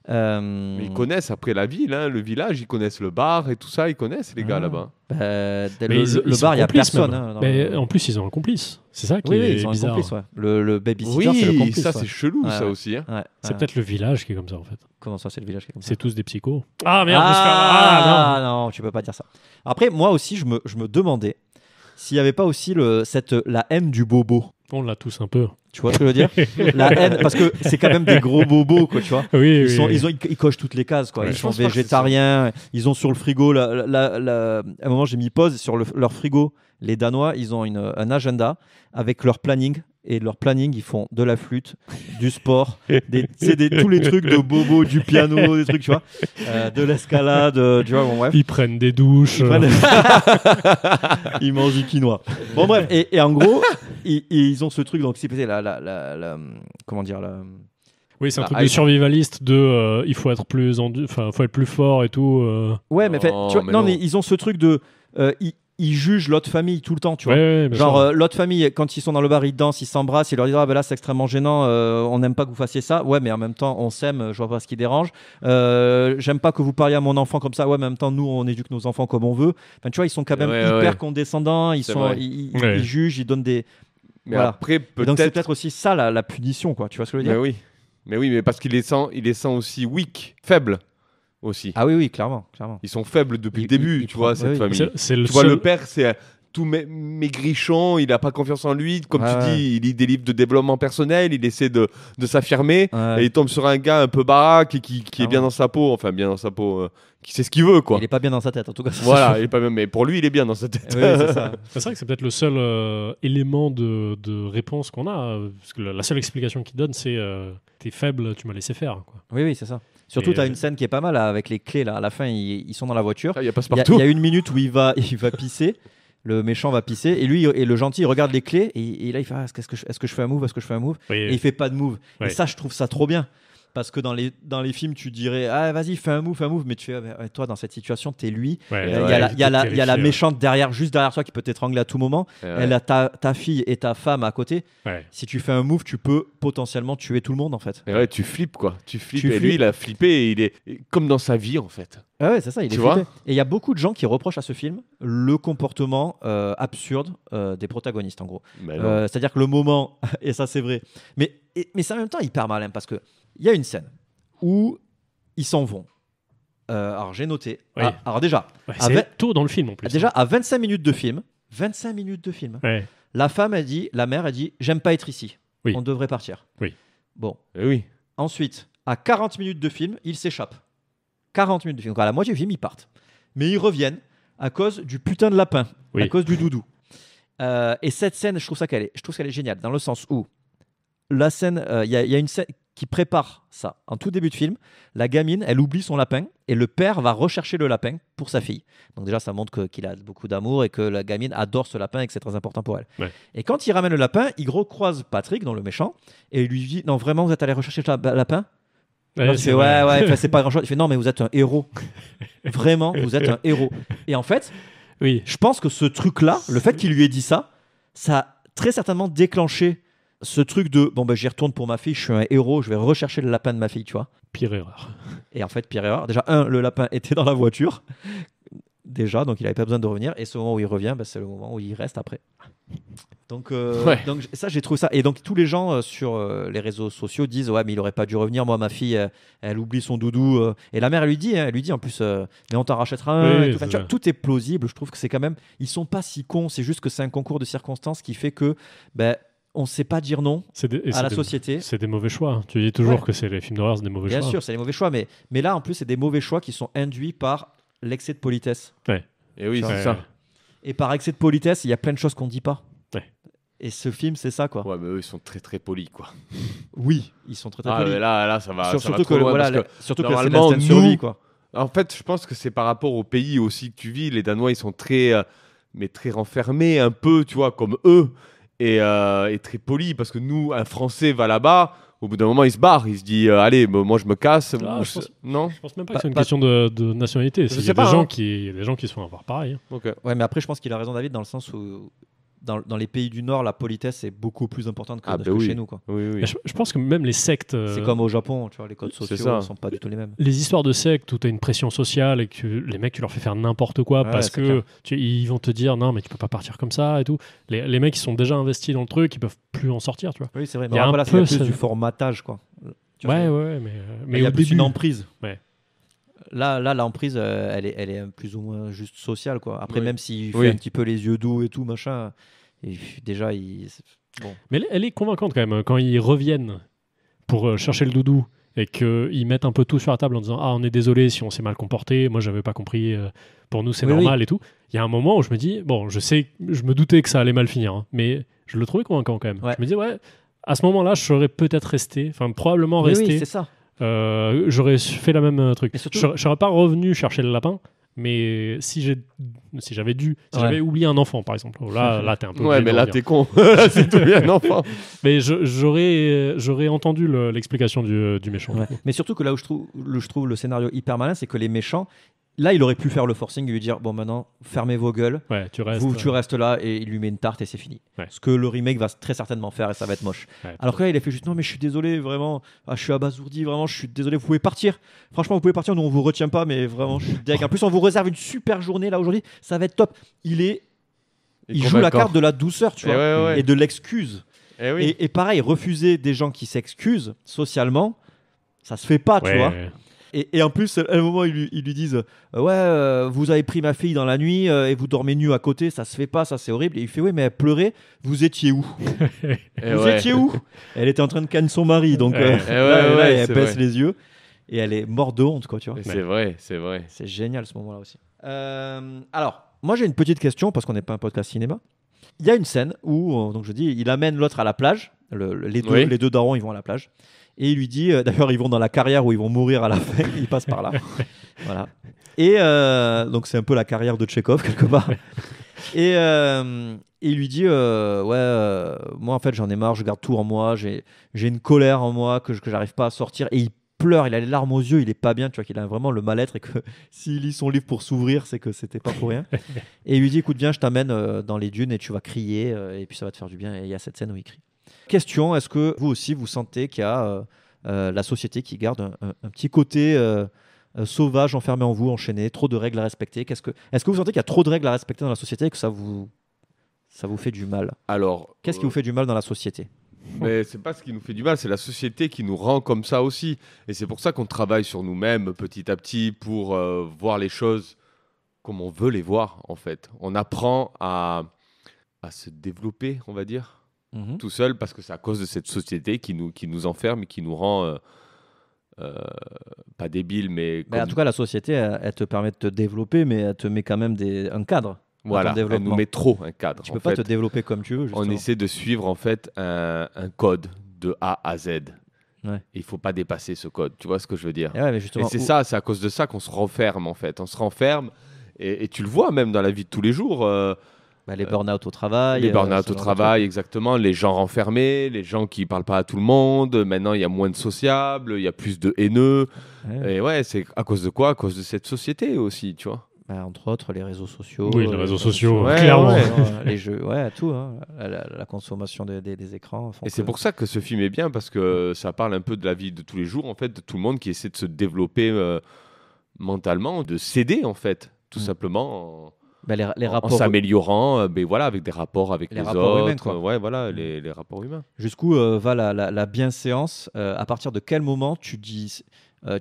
Mais ils connaissent après la ville, hein, le village, ils connaissent le bar et tout ça, ils connaissent les gars là-bas. Le bar, il n'y a personne. Mais en plus, ils ont un complice. C'est ça qui est bizarre. Complice, le babysitter, c'est le complice. Ça, c'est chelou, ça aussi. Hein. C'est peut-être le village qui est comme ça, en fait. Comment ça, c'est le village qui est comme ça? C'est tous des psychos. Ah merde, non, tu peux pas dire ça. Après, moi aussi, je me demandais s'il n'y avait pas aussi la haine du bobo. On l'a tous un peu. Tu vois ce que je veux dire? La haine, parce que c'est quand même des gros bobos, quoi, tu vois. Ils cochent toutes les cases, quoi. Ils sont végétariens. Ils ont sur le frigo, à un moment j'ai mis pause sur leur frigo. Les Danois, ils ont un agenda avec leur planning. Et leur planning, ils font de la flûte, du sport, tous les trucs de bobo, du piano, des trucs, tu vois, de l'escalade, tu vois, bon bref. Ils prennent des douches. Ils mangent du quinoa. Bon bref, et en gros, ils ont ce truc, donc c'est comment dire, oui, c'est un truc de survivaliste il faut être faut être plus fort et tout. Ouais, mais mais ils ont ce truc de ils jugent l'autre famille tout le temps, tu vois. Genre l'autre famille, quand ils sont dans le bar, ils dansent, ils s'embrassent, ils leur disent là c'est extrêmement gênant, on n'aime pas que vous fassiez ça. Ouais, mais en même temps on s'aime, je vois pas ce qui dérange. J'aime pas que vous parliez à mon enfant comme ça. Ouais, mais en même temps nous on éduque nos enfants comme on veut. Enfin, tu vois, ils sont quand même hyper condescendants, ils jugent, ils donnent des. Mais après peut-être. Donc c'est peut-être aussi ça la punition, quoi. Tu vois ce que je veux dire? Mais oui, mais parce qu'il les sent aussi weak, faibles. Aussi. Ah oui, clairement. Ils sont faibles depuis le début, tu vois, cette famille. Tu vois, le père, c'est tout maigrichon, il n'a pas confiance en lui. Comme tu dis, il lit des livres de développement personnel, il essaie de s'affirmer, et il tombe sur un gars un peu baraque et qui est bien dans sa peau, qui sait ce qu'il veut, quoi. Il est pas bien dans sa tête, en tout cas. Voilà, il est pas bien, mais pour lui, il est bien dans sa tête. Oui, c'est ça. C'est vrai que c'est peut-être le seul élément de réponse qu'on a, parce que la seule explication qu'il donne, c'est t'es faible, tu m'as laissé faire, quoi. Oui, c'est ça. Surtout, tu as une scène qui est pas mal là, avec les clés. Là. À la fin, ils sont dans la voiture. Il y a une minute où il va pisser. Le méchant va pisser. Et lui, et le gentil, il regarde les clés. Et là, il fait est-ce que je fais un move? Et il fait pas de move. Et ça, je trouve ça trop bien. Parce que dans les films, tu dirais vas-y, fais un move. Mais tu fais toi, dans cette situation, t'es lui. Il y a la méchante juste derrière toi qui peut t'étrangler à tout moment. Elle a ta fille et ta femme à côté. Si tu fais un move, tu peux potentiellement tuer tout le monde, en fait. Et tu flippes, quoi. Et lui, il a flippé et il est comme dans sa vie, en fait. Ah ouais, c'est ça, il est flippé. Et il y a beaucoup de gens qui reprochent à ce film le comportement absurde des protagonistes, en gros. C'est-à-dire que le moment, et ça c'est vrai, mais c'est en même temps hyper malin parce que il y a une scène où ils s'en vont. Alors j'ai noté. Oui. Alors déjà, c'est tôt dans le film en plus. Déjà à 25 minutes de film, Ouais. la mère a dit j'aime pas être ici. Oui. On devrait partir. Oui. Bon. Oui. Ensuite, à 40 minutes de film, ils s'échappent. 40 minutes de film. Donc à la moitié du film, ils partent. Mais ils reviennent à cause du putain de lapin, à cause du doudou. Et cette scène, je trouve qu'elle est géniale dans le sens où la scène, il y a une scène qui prépare ça. En tout début de film, la gamine, elle oublie son lapin et le père va rechercher le lapin pour sa fille. Donc déjà, ça montre qu'il a beaucoup d'amour et que la gamine adore ce lapin et que c'est très important pour elle. Ouais. Et quand il ramène le lapin, il recroise Patrick, dans le méchant, et il lui dit non, vraiment, vous êtes allé rechercher le lapin? Il fait ouais, c'est pas grand chose. Il fait non, mais vous êtes un héros. Vraiment, vous êtes un héros. Et en fait, je pense que ce truc-là, le fait qu'il lui ait dit ça, ça a très certainement déclenché ce truc de bon, j'y retourne pour ma fille, je suis un héros, je vais rechercher le lapin de ma fille, tu vois. Pire erreur. Et en fait, pire erreur. Déjà, le lapin était dans la voiture. Déjà, donc il n'avait pas besoin de revenir. Et ce moment où il revient, c'est le moment où il reste après. Donc ça, j'ai trouvé ça. Et donc tous les gens sur les réseaux sociaux disent ouais, mais il aurait pas dû revenir. Moi, ma fille, elle oublie son doudou. Et la mère, elle lui dit en plus, mais on t'en rachètera un. Oui, et tout. Enfin, tout est plausible. Je trouve que c'est quand même, ils sont pas si cons. C'est juste que c'est un concours de circonstances qui fait que on ne sait pas dire non à la société. C'est des mauvais choix. Tu dis toujours que c'est les films d'horreur, c'est des mauvais choix. Bien sûr, c'est des mauvais choix. Mais là, en plus, c'est des mauvais choix qui sont induits par l'excès de politesse. Ouais. Et oui, c'est ça. Et par excès de politesse, il y a plein de choses qu'on ne dit pas. Ouais. Et ce film, c'est ça, quoi. Ouais, mais eux, ils sont très, très polis, quoi. Oui, ils sont très, très polis. Mais là, ça va. Surtout que c'est l'instinct de survie, quoi. En fait, je pense que c'est par rapport au pays aussi que tu vis. Les Danois, ils sont très renfermés, un peu, tu vois, comme eux. Et très poli, parce que nous, un Français va là-bas, au bout d'un moment, il se barre, il se dit allez, moi je me casse. Non, je pense même pas que c'est une question de nationalité. Il y a des gens qui se font avoir pareil. Okay. Ouais, mais après, je pense qu'il a raison, David, dans le sens où dans les pays du Nord, la politesse est beaucoup plus importante que chez nous, quoi. Oui. Je pense que même les sectes. C'est comme au Japon, tu vois, les codes sociaux ne sont pas du tout les mêmes. Les histoires de sectes où tu as une pression sociale et que les mecs, tu leur fais faire n'importe quoi parce que ils vont te dire non, mais tu peux pas partir comme ça et tout. Les mecs, ils sont déjà investis dans le truc, ils peuvent plus en sortir, tu vois. Oui, c'est vrai. Mais là, c'est plus du formatage, quoi. Mais il y a plus une emprise. Ouais. Là, l'emprise, elle est plus ou moins juste sociale, quoi. Après, même s'il fait un petit peu les yeux doux et tout, machin, et déjà, bon. Mais elle est convaincante quand même. Quand ils reviennent pour chercher le doudou et qu'ils mettent un peu tout sur la table en disant on est désolé si on s'est mal comporté, moi, j'avais pas compris, pour nous, c'est normal et tout. Il y a un moment où je me dis, bon, je me doutais que ça allait mal finir, hein, mais je le trouvais convaincant quand même. Je me dis, à ce moment-là, je serais peut-être resté, probablement resté. Oui, c'est ça. J'aurais fait la même truc. Surtout, je serais pas revenu chercher le lapin, mais si j'avais oublié un enfant, par exemple, là t'es un peu. Ouais, mais là t'es con. Là, c'est tout bien un enfant. Mais j'aurais entendu l'explication du méchant. Ouais. Mais surtout que là où je trouve le scénario hyper malin, c'est que les méchants. Là, il aurait pu faire le forcing et lui dire bon, maintenant, fermez vos gueules. Ouais, tu restes là, et il lui met une tarte et c'est fini. Ouais. Ce que le remake va très certainement faire et ça va être moche. Ouais, alors que là, il a fait juste non, mais je suis désolé, vraiment. Je suis abasourdi, vraiment, je suis désolé. Vous pouvez partir. Franchement, vous pouvez partir. Nous, on vous retient pas, mais vraiment, je suis deg. En plus, on vous réserve une super journée là aujourd'hui. Ça va être top. Il joue la carte de la douceur, tu vois, et de l'excuse. Et pareil, refuser des gens qui s'excusent socialement, ça se fait pas, tu vois. Et en plus, à un moment, ils lui disent vous avez pris ma fille dans la nuit et vous dormez nu à côté, ça se fait pas, ça c'est horrible. Et il fait oui, mais elle pleurait, vous étiez où? Étiez où? Elle était en train de canner son mari, donc elle baisse les yeux et elle est morte de honte, quoi, tu vois. C'est vrai. C'est génial ce moment-là aussi. Alors, moi j'ai une petite question parce qu'on n'est pas un podcast cinéma. Il y a une scène où, donc je dis, il amène l'autre à la plage, les deux darons, ils vont à la plage. Et il lui dit, d'ailleurs, ils vont dans la carrière où ils vont mourir à la fin, ils passent par là. Voilà. Et donc, c'est un peu la carrière de Tchekhov, quelque part. Et il lui dit, moi, en fait, j'en ai marre, je garde tout en moi, j'ai une colère en moi que j'arrive pas à sortir. Et il pleure, il a les larmes aux yeux, il est pas bien, tu vois, qu'il a vraiment le mal-être et que s'il lit son livre pour s'ouvrir, c'est que c'était pas pour rien. Et il lui dit, écoute bien, je t'amène dans les dunes et tu vas crier et puis ça va te faire du bien. Et il y a cette scène où il crie. Question, est-ce que vous aussi vous sentez qu'il y a la société qui garde un petit côté sauvage, enfermé en vous, enchaîné, trop de règles à respecter? Est-ce que vous sentez qu'il y a trop de règles à respecter dans la société et que ça vous fait du mal? Alors, qu'est-ce qui vous fait du mal dans la société? Mais c'est pas ce qui nous fait du mal, c'est la société qui nous rend comme ça aussi. Et c'est pour ça qu'on travaille sur nous-mêmes petit à petit pour voir les choses comme on veut les voir, en fait. On apprend à se développer, on va dire, tout seul, parce que c'est à cause de cette société qui nous enferme et qui nous rend pas débiles, mais... En tout cas, la société, elle te permet de te développer, mais elle te met quand même un cadre. Voilà, elle nous met trop un cadre. Tu peux pas te développer comme tu veux, justement. On essaie de suivre, en fait, un code de A à Z. Ouais. Il faut pas dépasser ce code, tu vois ce que je veux dire. Mais justement, et c'est à cause de ça qu'on se renferme, en fait. On se renferme, et tu le vois même dans la vie de tous les jours. Les burn-out au travail. Les burn-out au travail, exactement. Les gens renfermés, les gens qui parlent pas à tout le monde. Maintenant, il y a moins de sociables, il y a plus de haineux. Et c'est à cause de quoi ? À cause de cette société aussi, tu vois. Entre autres, les réseaux sociaux. Oui, les réseaux sociaux, clairement. Les jeux, tout. La consommation des écrans. Et c'est pour ça que ce film est bien, parce que ça parle un peu de la vie de tous les jours, en fait, de tout le monde qui essaie de se développer mentalement, de s'aider, en fait, tout simplement. Les rapports... En s'améliorant, avec des rapports avec les rapports autres. Humains, les rapports humains. Jusqu'où va la bienséance À partir de quel moment tu dis...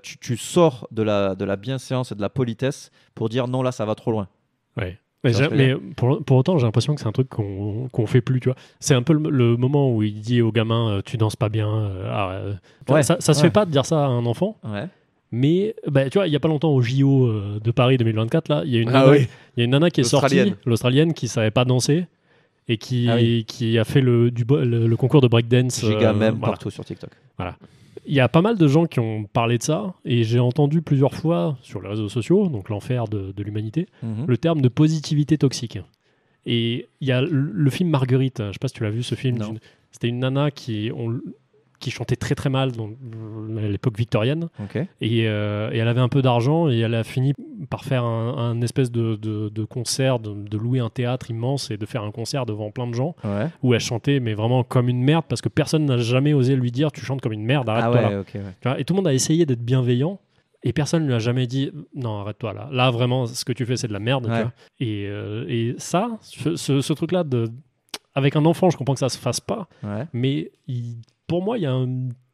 tu sors de la bienséance et de la politesse pour dire non, là ça va trop loin. Ouais. Mais pour autant, j'ai l'impression que c'est un truc qu'on fait plus, tu vois. C'est un peu le moment où il dit au gamin tu danses pas bien. Ça se fait pas de dire ça à un enfant. Ouais. Mais tu vois, il y a pas longtemps au JO de Paris 2024, là, il y a une nana qui est sortie, l'Australienne, qui savait pas danser et qui a fait le concours de breakdance. Giga même partout sur TikTok. Voilà. Il y a pas mal de gens qui ont parlé de ça, et j'ai entendu plusieurs fois sur les réseaux sociaux, donc l'enfer de l'humanité, le terme de positivité toxique. Et il y a le film Marguerite, je sais pas si tu l'as vu ce film, c'était une nana qui chantait très très mal à l'époque victorienne, et elle avait un peu d'argent, et elle a fini par faire un espèce de concert, de louer un théâtre immense et de faire un concert devant plein de gens, où elle chantait mais vraiment comme une merde, parce que personne n'a jamais osé lui dire tu chantes comme une merde, arrête-toi là. Et tout le monde a essayé d'être bienveillant, et personne ne lui a jamais dit non, arrête-toi là. Là vraiment, ce que tu fais c'est de la merde. Tu vois. Et ça, ce truc-là, avec un enfant, je comprends que ça se fasse pas, mais pour moi, il y a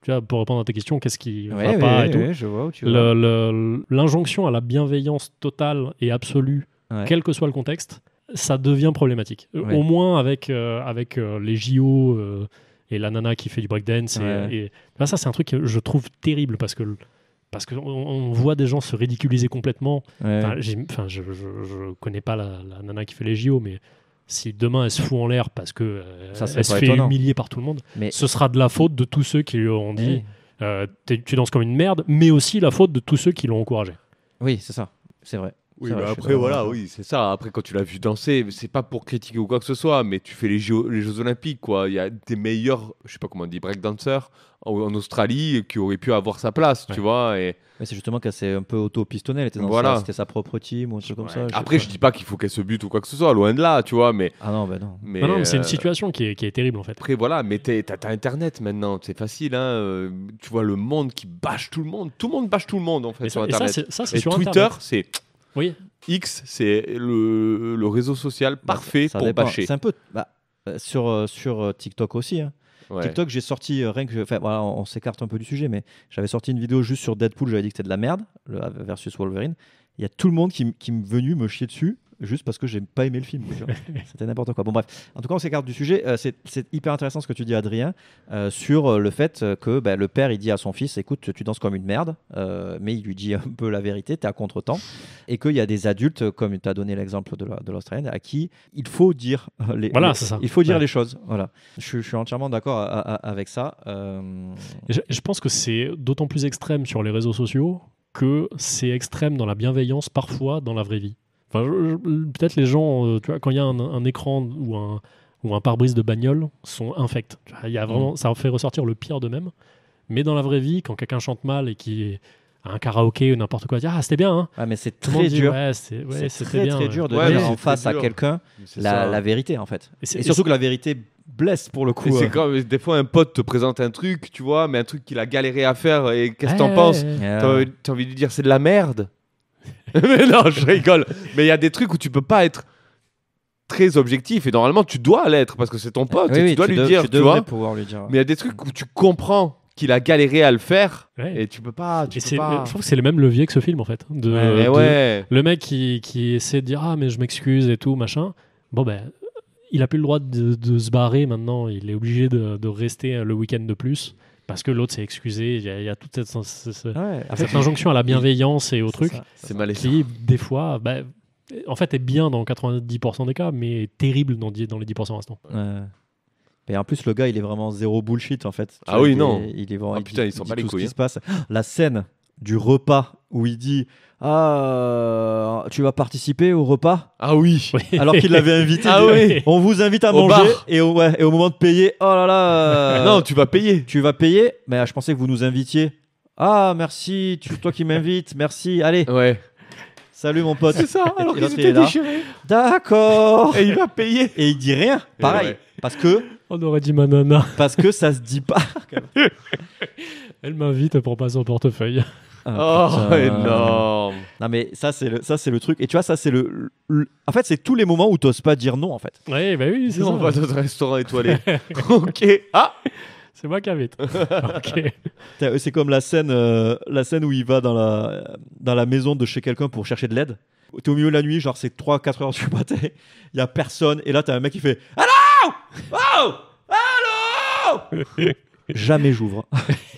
tu vois, pour répondre à ta question, qu'est-ce qui va pas et tout. Je vois où tu vas. L'injonction à la bienveillance totale et absolue, quel que soit le contexte, ça devient problématique. Au moins avec les JO et la nana qui fait du breakdance. Et là, ça, c'est un truc que je trouve terrible, parce que on voit des gens se ridiculiser complètement. Je connais pas la nana qui fait les JO, mais si demain elle se fout en l'air parce que elle se fait humilier par tout le monde, ce sera de la faute de tous ceux qui lui auront dit tu danses comme une merde, mais aussi la faute de tous ceux qui l'ont encouragé. Oui, c'est ça, c'est vrai. Oui, mais après, c'est ça. Après, quand tu l'as vu danser, c'est pas pour critiquer ou quoi que ce soit, mais tu fais les Jeux Olympiques, quoi. Il y a des meilleurs, je sais pas comment on dit, breakdancers en Australie qui auraient pu avoir sa place, tu vois. Et... Mais c'est justement qu'elle s'est un peu auto-pistonnée, elle était c'était sa propre team ou un truc comme ça. Après, je dis pas qu'il faut qu'elle se bute ou quoi que ce soit, loin de là, tu vois, mais... Ah non, non. Mais c'est une situation qui est terrible, en fait. Après, mais t'as Internet maintenant, c'est facile, hein. Tu vois le monde qui bâche tout le monde bâche tout le monde, en fait, sur Internet. Ça, c'est et sur Twitter, Internet. c'est... Oui. X, c'est le réseau social parfait pour bâcher. C'est un peu sur TikTok aussi. Hein. TikTok, j'ai sorti rien que. Enfin, voilà, on s'écarte un peu du sujet, mais j'avais sorti une vidéo juste sur Deadpool. J'avais dit que c'était de la merde, versus Wolverine. Il y a tout le monde qui est venu me chier dessus. Juste parce que j'ai pas aimé le film. C'était n'importe quoi. Bon bref, en tout cas on s'écarte du sujet. C'est hyper intéressant ce que tu dis, Adrien, sur le fait que le père il dit à son fils, écoute, tu danses comme une merde, mais il lui dit un peu la vérité, t'es à contre-temps, et qu'il y a des adultes, comme tu as donné l'exemple de l'Australienne, à qui il faut dire il faut dire les choses. Voilà. Je suis entièrement d'accord avec ça. Je pense que c'est d'autant plus extrême sur les réseaux sociaux que c'est extrême dans la bienveillance parfois dans la vraie vie. Peut-être les gens, tu vois, quand il y a un écran ou un pare-brise de bagnole, sont infects. Il y a vraiment, ça fait ressortir le pire d'eux-mêmes. Mais dans la vraie vie, quand quelqu'un chante mal et qui à un karaoké ou n'importe quoi, dire c'était bien. Hein. Mais c'est très dur. C'est très dur de dire en face à quelqu'un la vérité, en fait. Et surtout que la vérité blesse pour le coup. C'est comme des fois un pote te présente un truc, tu vois, mais un truc qu'il a galéré à faire, et qu'est-ce que t'en penses ? T'as envie de lui dire c'est de la merde. Mais non, je rigole. Mais il y a des trucs où tu peux pas être très objectif et normalement tu dois l'être parce que c'est ton pote et tu dois lui dire, tu vois. Pouvoir lui dire. Mais il y a des trucs où tu comprends qu'il a galéré à le faire et tu peux pas. Je trouve que c'est les mêmes leviers que ce film en fait. Le mec qui essaie de dire ah mais je m'excuse et tout machin. Bon ben il a plus le droit de se barrer maintenant. Il est obligé de rester le week-end de plus. Parce que l'autre s'est excusé, il y a toute cette injonction à la bienveillance et au truc qui, des fois, en fait, est bien dans 90% des cas, mais terrible dans les 10% restants. Et en plus, le gars, il est vraiment zéro bullshit, en fait. Ah oui, non. Il est vraiment, putain, ils sont pas les couilles. Ce qui se passe. La scène du repas où il dit tu vas participer au repas? Ah oui. Alors qu'il l'avait invité. On vous invite à manger et au moment de payer, oh là là. Non, tu vas payer. Tu vas payer. Mais je pensais que vous nous invitiez. Ah merci, toi qui m'invites, merci. Allez. Ouais. Salut mon pote. C'est ça. Alors qu'il était déchiré. D'accord. Et il va payer. Et il dit rien. Pareil. Parce que. On aurait dit manana. Parce que ça se dit pas. Elle m'invite pour passer au portefeuille. Énorme. Non mais ça c'est le truc et tu vois ça c'est en fait c'est tous les moments où t'oses pas dire non en fait. Ouais bah oui c'est ça. On va dans un restaurant étoilé. Ok. C'est moi qui invite. Ok. C'est comme la scène où il va dans la maison de chez quelqu'un pour chercher de l'aide. T'es au milieu de la nuit, genre c'est 3-4 heures du matin, il y a personne et là t'as un mec qui fait allô. Allô. Jamais j'ouvre.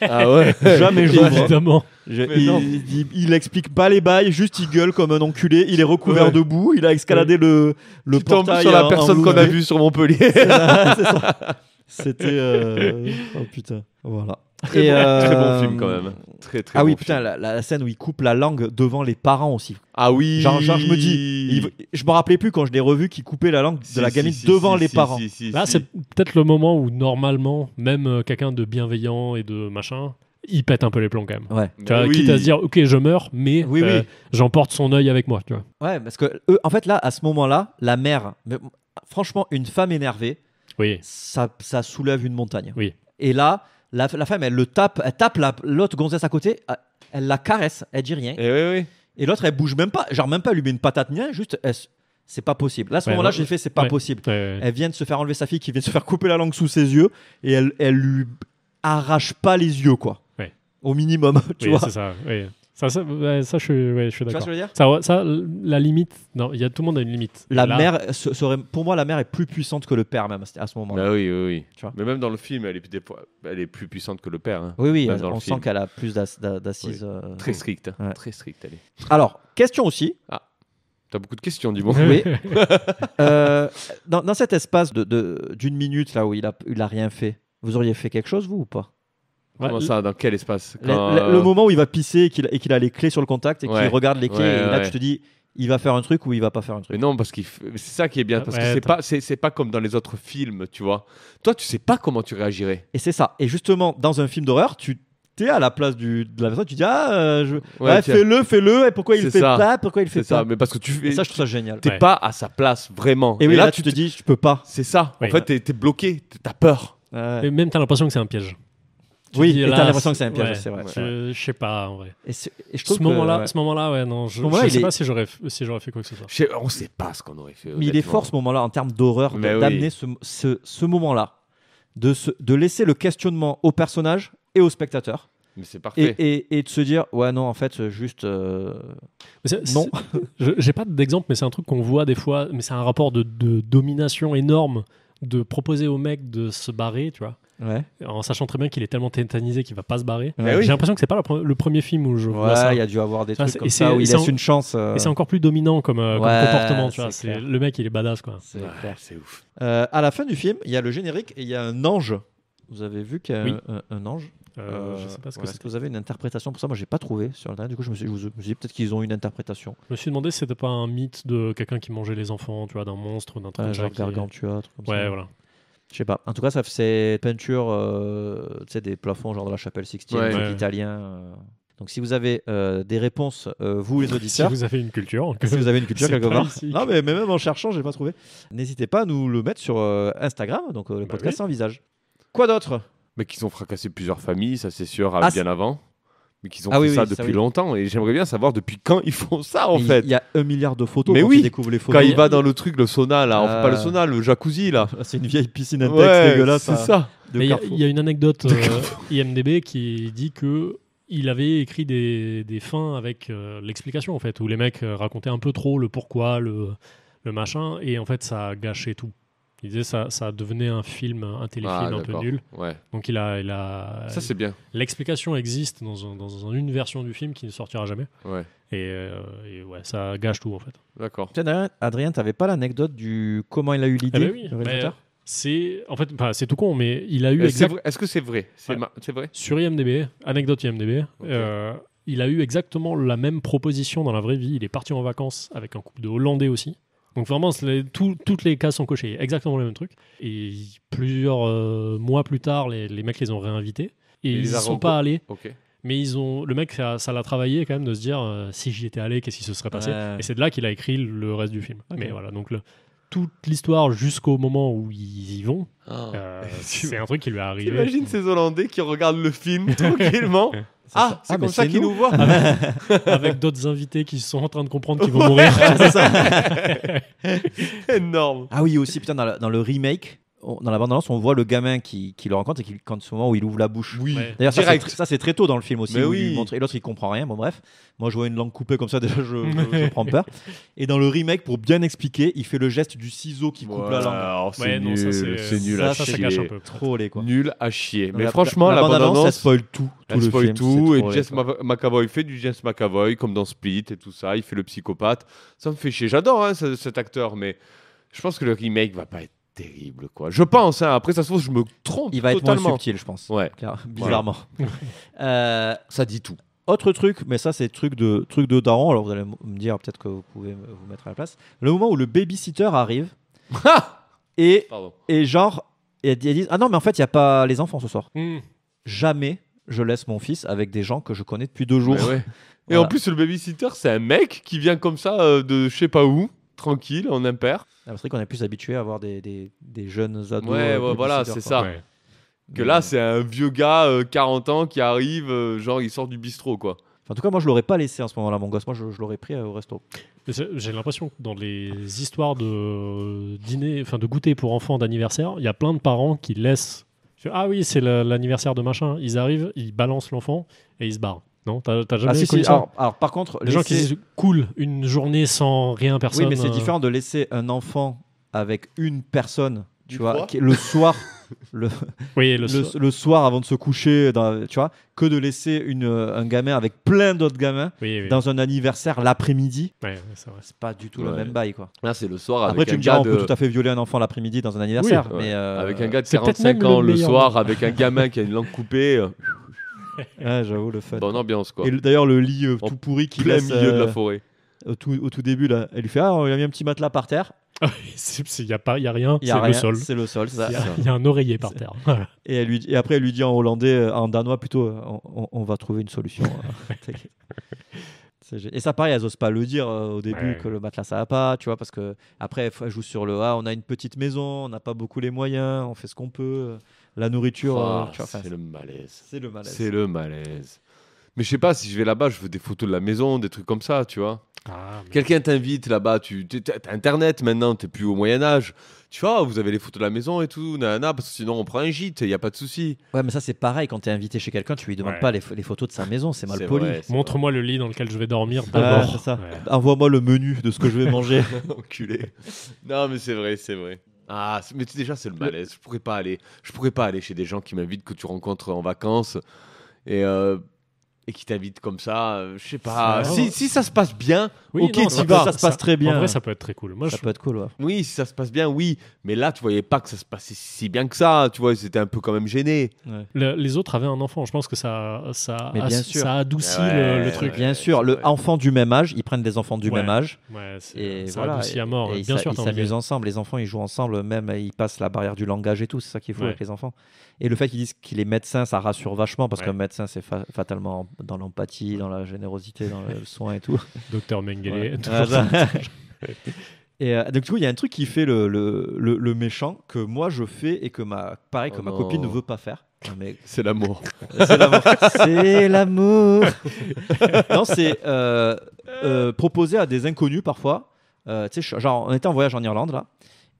Ah ouais. Jamais j'ouvre. Évidemment. Il explique pas les bails, juste il gueule comme un enculé. Il est recouvert de boue. Il a escaladé le portail. Sur la personne qu'on a vue sur Montpellier. C'est ça. C'était. Oh putain. Voilà. Très bon film quand même. Très ah oui, bon putain, la scène où il coupe la langue devant les parents aussi. Ah oui. Genre je me dis, je me rappelais plus quand je l'ai revu qu'il coupait la langue de la gamine devant les parents. Là, c'est peut-être le moment où normalement, même quelqu'un de bienveillant et de machin, il pète un peu les plombs quand même. Ouais. Tu vois, quitte à se dire, ok, je meurs, mais j'emporte son œil avec moi. Tu vois. Ouais, parce que en fait là, à ce moment-là, la mère, franchement, une femme énervée, ça soulève une montagne. Oui. Et là. La femme, elle tape l'autre gonzesse à côté, elle la caresse, elle dit rien. Et l'autre, elle bouge même pas, genre même pas, elle lui met une patate, rien, juste, c'est pas possible. Là, à ce moment-là, j'ai fait, c'est pas possible. Elle vient de se faire enlever sa fille, qui vient de se faire couper la langue sous ses yeux, et elle lui arrache pas les yeux, quoi. Au minimum, tu vois. C'est ça, Ça, je suis d'accord. Tu vois ce que je veux dire ? Ça, la limite, non, tout le monde a une limite. Mère, pour moi, la mère est plus puissante que le père, même à ce moment-là. Ah oui. Tu vois ? Mais même dans le film, elle est plus puissante que le père. Hein. Oui, on sent qu'elle a plus d'assises. Très stricte. Ouais. Très stricte, elle est. Alors, question aussi. Ah, t'as beaucoup de questions, dis-moi. Oui. Dans cet espace d'une minute, là où il a rien fait, vous auriez fait quelque chose, vous, ou pas ? Comment ça, dans quel espace ? Le moment où il va pisser et qu'il a les clés sur le contact et qu'il regarde les clés et là tu te dis il va faire un truc ou il va pas faire un truc. Mais non, parce que c'est ça qui est bien, parce que c'est pas comme dans les autres films, tu vois. Toi, tu sais pas comment tu réagirais. Et c'est ça. Et justement, dans un film d'horreur, tu es à la place de la personne, tu dis fais-le, et pourquoi il le fait pas, pourquoi il fait ça. pas. Mais parce que tu fais. Et ça, je trouve ça génial. T'es pas à sa place vraiment. Et là, tu te dis je peux pas. C'est ça. En fait, t'es bloqué, t'as peur. Et même t'as l'impression que c'est un piège. Oui, et t'as l'impression que c'est un piège, c'est vrai. Je sais pas, en vrai. Et je trouve ce moment-là, non. Je sais pas si j'aurais fait quoi que ce soit. On sait pas ce qu'on aurait fait. Mais il est fort ce moment-là en termes d'horreur, d'amener ce moment-là, de laisser le questionnement au personnage et au spectateur. Mais c'est parfait. Et de se dire, ouais, non, en fait, juste. Non. J'ai pas d'exemple, mais c'est un truc qu'on voit des fois, mais c'est un rapport de domination énorme de proposer au mec de se barrer, tu vois. Ouais. En sachant très bien qu'il est tellement tétanisé qu'il va pas se barrer. Ouais. J'ai l'impression que c'est pas le premier film où je vois ça. Il y a dû avoir des trucs comme ça où il laisse une chance. Et c'est encore plus dominant comme comportement. Tu vois. Le mec, il est badass, quoi. C'est ouf. À la fin du film, il y a le générique et il y a un ange. Vous avez vu qu'il y a un ange. Je sais pas ce que c'est. Est-ce que vous avez une interprétation pour ça ? Moi, j'ai pas trouvé sur internet. Du coup, je me suis dit peut-être qu'ils ont une interprétation. Je me suis demandé si c'était pas un mythe de quelqu'un qui mangeait les enfants, tu vois, d'un monstre, d'un truc genre Gargantua, truc comme ça. Ouais, voilà. Je sais pas. En tout cas, c'est peinture, tu sais, des plafonds genre de la chapelle Sixtine, italien. Donc, si vous avez des réponses, vous les auditeurs, si vous avez une culture, quelque part. Non, mais même en cherchant, j'ai pas trouvé. N'hésitez pas à nous le mettre sur Instagram, donc le podcast sans visage. Quoi d'autre ? Mais qu'ils ont fracassé plusieurs familles, ça c'est sûr, bien avant. mais qu'ils ont fait ça depuis longtemps. Et j'aimerais bien savoir depuis quand ils font ça, en fait. Il y a 1 milliard de photos mais quand oui, ils découvrent les photos. Quand il va dans le truc, le sauna, là. Enfin, pas le sauna, le jacuzzi, là. C'est une vieille piscine index dégueulasse. C'est ça. Il y a une anecdote IMDb qui dit que il avait écrit des fins avec l'explication, en fait, où les mecs racontaient un peu trop le pourquoi, le machin, et en fait, ça a gâché tout. Il disait ça devenait un film, un téléfilm un peu nul. Ouais. Donc il a. Ça c'est bien. L'explication existe dans une version du film qui ne sortira jamais. Ouais. Et ouais, ça gâche tout en fait. D'accord. Adrien, t'avais pas l'anecdote du comment il a eu l'idée, oui, le réalisateur? C'est en fait, c'est tout con, mais il a eu. Est-ce que c'est vrai? C'est vrai. Sur IMDb, anecdote IMDb. Okay. Il a eu exactement la même proposition dans la vraie vie. Il est parti en vacances avec un couple de Hollandais aussi. Donc vraiment, toutes les cases sont cochées, exactement le même truc. Et plusieurs mois plus tard, les mecs les ont réinvités. Et ils n'y sont pas allés. Okay. Mais le mec, ça l'a travaillé quand même de se dire, si j'y étais allé, qu'est-ce qui se serait passé. Et c'est de là qu'il a écrit le reste du film. Okay. Mais voilà, donc toute l'histoire jusqu'au moment où ils y vont, c'est un truc qui lui est arrivé. T'imagines ces Hollandais qui regardent le film tranquillement. C'est comme ça qu'ils nous voient. Avec d'autres invités qui sont en train de comprendre qu'ils vont mourir. C'est ça. Énorme. Ah oui, aussi, putain, dans le remake, dans la bande-annonce, on voit le gamin qui le rencontre et quand ce moment où il ouvre la bouche. Oui. D'ailleurs, ça c'est très tôt dans le film aussi. Où il montre, et l'autre il comprend rien. Bon bref, moi je vois une langue coupée comme ça, déjà je prends peur. Et dans le remake, pour bien expliquer, il fait le geste du ciseau qui coupe la langue. Alors, c'est nul, c'est nul à chier. Ça cache un peu. Trop laid quoi. Nul à chier. Mais franchement, la bande-annonce, ça spoil tout. Elle spoil tout. Et James McAvoy fait du James McAvoy comme dans Split et tout ça. Il fait le psychopathe. Ça me fait chier. J'adore cet acteur, mais je pense que le remake va pas être terrible quoi. Je pense après ça se trouve je me trompe. Il va totalement. être moins subtil je pense. Ouais. Bizarrement. Ça dit tout. Autre truc, mais ça c'est truc de daron. Alors vous allez me dire peut-être que vous pouvez vous mettre à la place. Le moment où le babysitter arrive et genre ils disent ah non mais en fait il y a pas les enfants ce soir. Jamais je laisse mon fils avec des gens que je connais depuis 2 jours. Ouais. Voilà. Et en plus le babysitter c'est un mec qui vient comme ça de je sais pas où. Tranquille, en impair. C'est vrai qu'on est plus habitué à avoir des jeunes ados. Ouais, voilà, c'est ça. Ouais. Que là, c'est un vieux gars, 40 ans, qui arrive, genre, il sort du bistrot, quoi. Enfin, en tout cas, moi, je l'aurais pas laissé en ce moment-là, mon gosse. Moi, je l'aurais pris au resto. J'ai l'impression que dans les histoires de dîner, enfin de goûter pour enfants d'anniversaire, il y a plein de parents qui laissent. Ah oui, c'est l'anniversaire de machin. Ils arrivent, ils balancent l'enfant et ils se barrent. Non, t'as jamais connu ça? Alors, par contre, les gens qui disent cool, une journée sans rien, personne. Oui, mais c'est différent de laisser un enfant avec une personne, tu vois, le soir, le soir avant de se coucher, tu vois, que de laisser un gamin avec plein d'autres gamins dans un anniversaire l'après-midi. Ouais, c'est vrai. C'est pas du tout le même bail, quoi. Là, c'est le soir. Après, tu me diras, on peut tout à fait violer un enfant l'après-midi dans un anniversaire, mais avec un gars de 45 ans le soir, avec un gamin qui a une langue coupée. Ah, j'avoue le fun. Bonne ambiance quoi. Et d'ailleurs le lit tout pourri qui plein laisse milieu de la forêt. Au tout début là, elle lui fait on a mis un petit matelas par terre. Il y a rien, c'est le sol. C'est le sol, ça. Il y a un oreiller par terre. Voilà. Et après elle lui dit en hollandais, en danois plutôt, on va trouver une solution. Et ça pareil, elles osent pas le dire au début que le matelas ça va pas, tu vois, parce que après elle joue sur le on a une petite maison, on n'a pas beaucoup les moyens, on fait ce qu'on peut. La nourriture, tu vois, c'est le malaise. C'est le malaise. Mais je sais pas, si je vais là-bas, je veux des photos de la maison, des trucs comme ça, tu vois. Quelqu'un t'invite là-bas, t'as Internet maintenant, t'es plus au Moyen-Âge. Tu vois, vous avez les photos de la maison et tout, parce que sinon on prend un gîte, il n'y a pas de souci. Ouais, mais ça c'est pareil, quand t'es invité chez quelqu'un, tu lui demandes pas les photos de sa maison, c'est mal poli. Montre-moi le lit dans lequel je vais dormir d'abord. C'est ça. Ouais. Envoie-moi le menu de ce que je vais manger. Enculé. Non, mais c'est vrai. Mais déjà c'est le malaise. Je pourrais pas aller chez des gens qui m'invitent, que tu rencontres en vacances et qui t'invitent comme ça, je sais pas. Si ça se passe bien, ok, t'y vas. Ça se passe très bien. En vrai, ça peut être très cool. Ça peut être cool, ouais. Oui, si ça se passe bien, oui. Mais là, tu voyais pas que ça se passait si bien que ça. Tu vois, c'était un peu quand même gêné. Ouais. Les autres avaient un enfant. Je pense que ça adoucit le truc. Bien sûr, le enfant du même âge, ils prennent des enfants du même âge. Ouais, et ça adoucit à mort. Et bien sûr, ils s'amusent ensemble. Les enfants, ils jouent ensemble. Même, ils passent la barrière du langage et tout. C'est ça qu'il faut avec les enfants. Et le fait qu'ils disent qu'il est médecin, ça rassure vachement parce qu'un médecin, c'est fatalement dans l'empathie, dans la générosité, dans le soin et tout. Docteur Mengele. Et donc du coup, il y a un truc qui fait le méchant que moi je fais et que ma copine ne veut pas faire. Mais... C'est l'amour. C'est l'amour. Non, c'est proposer à des inconnus parfois. Tu sais, genre, on était en voyage en Irlande là.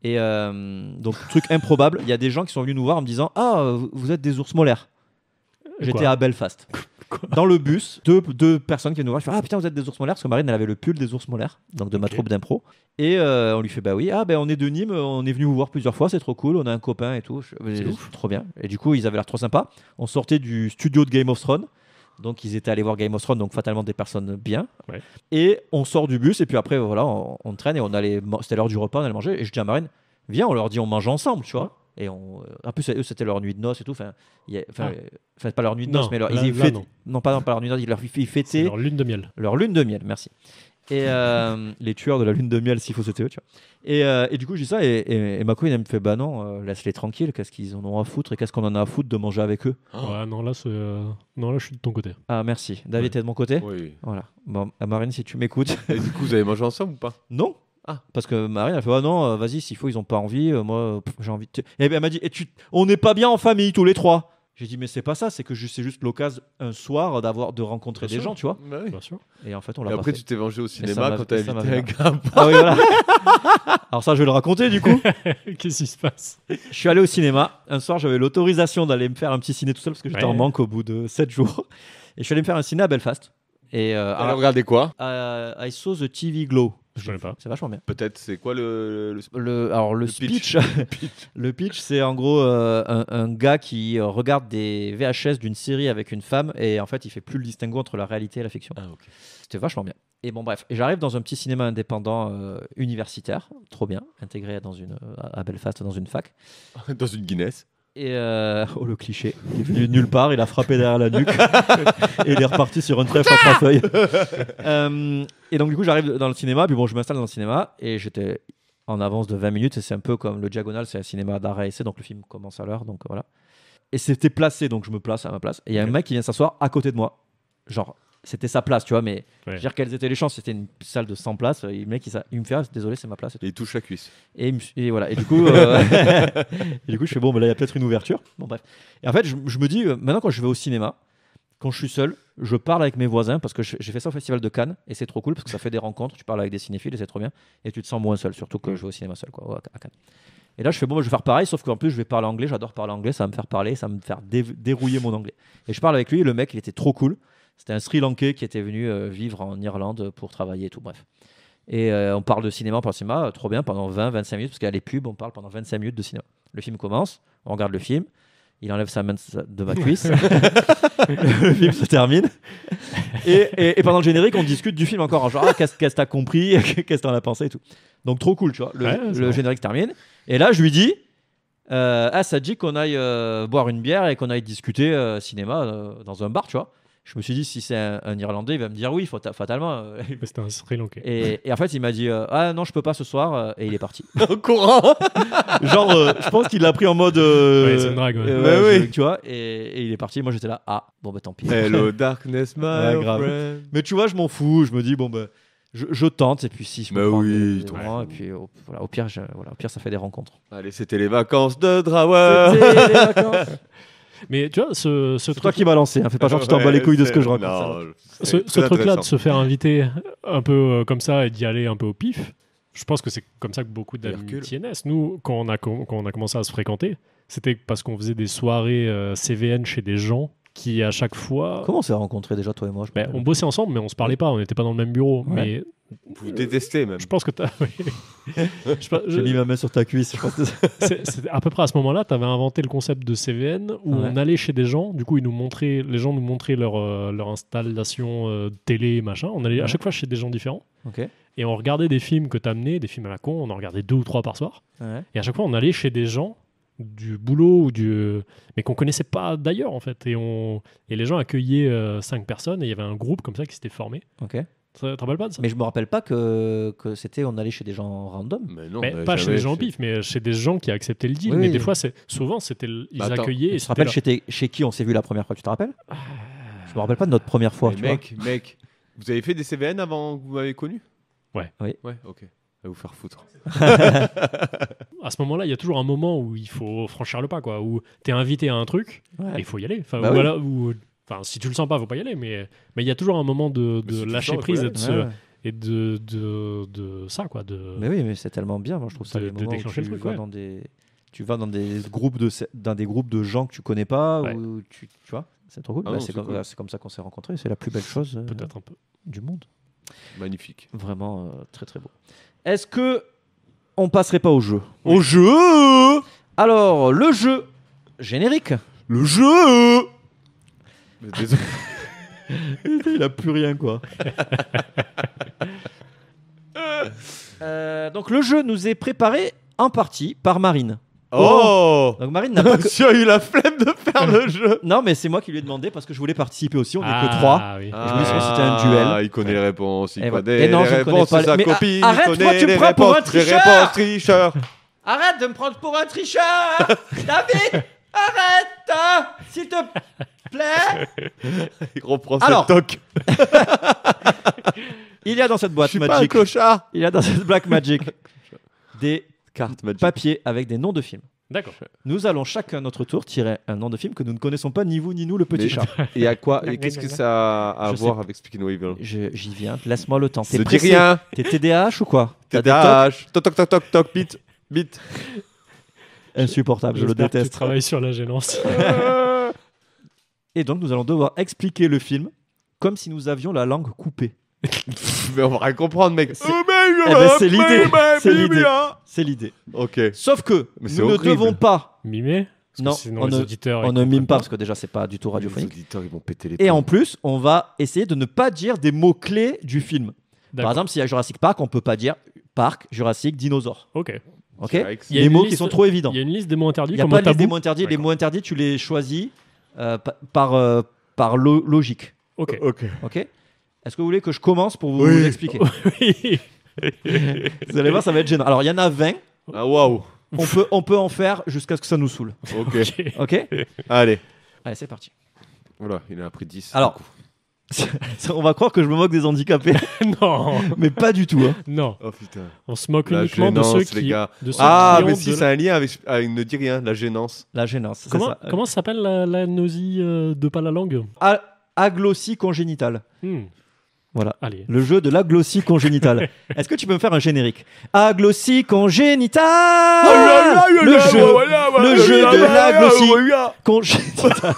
Et donc, truc improbable, il y a des gens qui sont venus nous voir en me disant vous êtes des ours molaires. J'étais à Belfast. Dans le bus, deux personnes qui viennent nous voir. Je fais putain, vous êtes des ours molaires, parce que Marine elle avait le pull des ours molaires, donc de ma troupe d'impro. Et on lui fait bah oui, on est de Nîmes, on est venu vous voir plusieurs fois, c'est trop cool, on a un copain et tout. C'est trop bien. Et du coup, ils avaient l'air trop sympas. On sortait du studio de Game of Thrones. Donc ils étaient allés voir Game of Thrones, donc fatalement des personnes bien. Ouais. Et on sort du bus et puis après voilà, on traîne et on allait. C'était l'heure du repas, on allait manger. Et je dis à Marine, viens, on leur dit on mange ensemble, tu vois. Et en plus eux c'était leur nuit de noces et tout. Enfin pas leur nuit de noces, mais non pas leur nuit de noces, ils fêtaient leur lune de miel. Leur lune de miel, merci. Et les tueurs de la lune de miel, s'il faut, c'était eux, tu vois. Et du coup, je dis ça, et ma copine, elle me fait bah non, laisse-les tranquilles, qu'est-ce qu'ils en ont à foutre, et qu'est-ce qu'on en a à foutre de manger avec eux. Ouais, non, là, je suis de ton côté. Ah, merci. David, t'es de mon côté ? Oui. Voilà. Bon, Marine, si tu m'écoutes. Et du coup, vous avez mangé ensemble ou pas ? Non. Parce que Marine, elle fait non, vas-y, s'il faut, ils ont pas envie, moi, j'ai envie de. Et elle m'a dit, on n'est pas bien en famille, tous les trois. J'ai dit mais c'est pas ça, c'est que c'est juste l'occasion un soir de rencontrer des gens, tu vois. Bah oui. Bien sûr. Et en fait on l'a pas pas après fait. Tu t'es vengé au cinéma quand t'as invité un gars. Ah oui voilà. Alors ça je vais le raconter du coup. Qu'est-ce qui se passe ? Je suis allé au cinéma, un soir j'avais l'autorisation d'aller me faire un petit ciné tout seul parce que j'étais en manque au bout de 7 jours. Et je suis allé me faire un ciné à Belfast. Et alors regardez quoi ? I saw the TV Glow. Je connais pas. C'est vachement bien. Peut-être, c'est quoi le speech. Le pitch, c'est en gros un gars qui regarde des VHS d'une série avec une femme et en fait, il fait plus le distinguo entre la réalité et la fiction. Ah, okay. C'était vachement bien. Et bon, bref. Et j'arrive dans un petit cinéma indépendant universitaire, trop bien, intégré à Belfast dans une fac. Dans une Guinness. Et le cliché, il est venu de nulle part, il a frappé derrière la nuque et il est reparti sur un trèfle à 3 feuilles. Et donc du coup j'arrive dans le cinéma, puis bon je m'installe dans le cinéma et j'étais en avance de 20 minutes et c'est un peu comme le Diagonal, c'est un cinéma d'art et essai, donc le film commence à l'heure, donc voilà. Et c'était placé, donc je me place à ma place et il y a un mec qui vient s'asseoir à côté de moi, genre c'était sa place, tu vois, mais je veux dire quelles étaient les chances, c'était une salle de 100 places, et le mec il me fait désolé c'est ma place. Et il touche la cuisse. Et voilà, et du coup je fais bon, là il y a peut-être une ouverture. Bon bref. Et en fait je me dis, maintenant quand je vais au cinéma, quand je suis seul, je parle avec mes voisins parce que j'ai fait ça au Festival de Cannes et c'est trop cool parce que ça fait des rencontres, tu parles avec des cinéphiles et c'est trop bien et tu te sens moins seul, surtout que je vais au cinéma seul quoi, à Cannes. Et là je fais bon, je vais faire pareil, sauf qu'en plus je vais parler anglais, j'adore parler anglais, ça va me faire parler, ça va me faire dérouiller mon anglais. Et je parle avec lui, et le mec il était trop cool. C'était un Sri Lankais qui était venu vivre en Irlande pour travailler et tout, bref. Et on parle de cinéma, trop bien, pendant 20-25 minutes, parce qu'à les pubs, on parle pendant 25 minutes de cinéma. Le film commence, on regarde le film, il enlève sa main de ma cuisse, le film se termine, et pendant le générique, on discute du film encore, genre, qu'est-ce que t'as compris, qu'est-ce que t'en as pensé et tout. Donc trop cool, tu vois, le générique termine, et là je lui dis, ça te dit qu'on aille boire une bière et qu'on aille discuter cinéma dans un bar, tu vois. Je me suis dit, si c'est un Irlandais, il va me dire oui, fatalement. C'était un Sri Lankais. Et en fait, il m'a dit non, je peux pas ce soir, et il est parti. Au courant. Genre, je pense qu'il l'a pris en mode. C'est une drague. Oui. Tu vois, et il est parti. Moi, j'étais là, bon, bah tant pis. Hello, darkness, my friend. Mais tu vois, je m'en fous. Je me dis, bon, bah, je tente, et puis si je me prends et puis au pire, ça fait des rencontres. Allez, c'était les vacances de Drawer. C'était les vacances. Mais tu vois, c'est toi qui m'as lancé, hein. Fais pas genre que je t'en bats les couilles de ce que je raconte. Ce truc-là de se faire inviter un peu comme ça et d'y aller un peu au pif, je pense que c'est comme ça que beaucoup d'amitiés naissent. Nous, quand on a commencé à se fréquenter, c'était parce qu'on faisait des soirées CVN chez des gens qui, à chaque fois... Comment on s'est rencontrés déjà, toi et moi? On bossait ensemble, mais on se parlait pas, on n'était pas dans le même bureau. Ouais. Mais... Vous détestez même. Je pense que t'as... J'ai mis ma main sur ta cuisse. Je pense que c'est à peu près à ce moment-là, tu avais inventé le concept de CVN où on allait chez des gens. Du coup, les gens nous montraient leur installation télé, machin. On allait à chaque fois chez des gens différents. Okay. Et on regardait des films que tu amenais, des films à la con. On en regardait 2 ou 3 par soir. Ouais. Et à chaque fois, on allait chez des gens du boulot mais qu'on connaissait pas d'ailleurs en fait. Et les gens accueillaient 5 personnes et il y avait un groupe comme ça qui s'était formé. Ok. Tu te rappelles pas de ça? Mais je me rappelle pas que c'était on allait chez des gens random. Mais non, pas chez des gens pif, mais chez des gens qui acceptaient le deal. Mais des fois, souvent, c'était ils accueillaient. Tu te rappelles chez qui on s'est vu la première fois? Tu te rappelles? Je me rappelle pas de notre première fois. Mec, vous avez fait des CVN avant que vous m'avez connu? Ouais. Oui. Ouais, ok. À vous faire foutre. À ce moment-là, il y a toujours un moment où il faut franchir le pas, quoi. Où t'es invité à un truc, et il faut y aller. Enfin, Bah voilà, enfin, si tu le sens pas, faut pas y aller. Mais il y a toujours un moment de si lâcher prise et de ça, quoi. Mais oui, mais c'est tellement bien. Moi, je trouve ça le moment où tu vas dans des groupes de gens que tu connais pas, ou tu vois, c'est trop cool. C'est comme ça qu'on s'est rencontrés. C'est la plus belle chose peut-être un peu du monde. Magnifique. Vraiment très très beau. Est-ce que on passerait pas au jeu? Au jeu. Alors, le jeu générique. Le jeu. Désolé. Il a plus rien, quoi. Donc le jeu nous est préparé en partie par Marine. Oh. Donc Marine n'a pas Tu as eu la flemme de faire le jeu. Non, mais c'est moi qui lui ai demandé parce que je voulais participer aussi. On n'est que 3. Oui. Et je me suis dit que c'était un duel. Il connaît les réponses. Il connaît les réponses de sa copine. Arrête, moi tu me prends pour un tricheur. Réponses tricheur. Arrête de me prendre pour un tricheur. David, arrête, s'il te plaît. Il reprend cette toque. Il y a dans cette boîte magique. Pas un clochard. Il y a dans cette Black Magic des cartes magiques, papiers avec des noms de films. D'accord. Nous allons chacun à notre tour tirer un nom de film que nous ne connaissons pas, ni vous ni nous, le petit chat. Et à quoi? Et qu'est-ce que ça a à voir avec Speak No Evil? J'y viens. Laisse-moi le temps. T'es pressé? Rien. T'es TDAH ou quoi? TDAH. Toc toc toc toc bit. Insupportable. Je le déteste. Tu travailles sur la gênance. Et donc nous allons devoir expliquer le film comme si nous avions la langue coupée. Mais on va rien comprendre, mec. C'est l'idée. C'est l'idée. Ok. Sauf que nous ne devons pas mimer. Non, on ne mime pas parce que déjà c'est pas du tout radiophonique. Les auditeurs ils vont péter les Et en plus, on va essayer de ne pas dire des mots clés du film. Par exemple, s'il y a Jurassic Park, on peut pas dire parc, Jurassic, dinosaure. Ok. Les mots qui sont trop évidents. Il y a une liste des mots interdits. Il n'y a pas de liste des mots interdits. Les mots interdits, tu les choisis par logique. Ok. Est-ce que vous voulez que je commence pour vous expliquer? Oui. Vous allez voir, ça va être gênant. Alors, il y en a 20. Ah, waouh. On peut en faire jusqu'à ce que ça nous saoule. Ok. Allez, c'est parti. Voilà, il en a pris 10. Alors, on va croire que je me moque des handicapés. Non. Mais pas du tout. Hein. Non. Oh putain. On se moque uniquement de ceux qui... mais si, c'est un lien avec ne dis rien, la gênance. La gênance, Comment ça s'appelle la nausée de pas la langue? Aglossie congénitale. Voilà, allez. Le jeu de l'aglossie congénitale. Est-ce que tu peux me faire un générique? Aglossie congénitale. Le jeu de l'aglossie congénitale.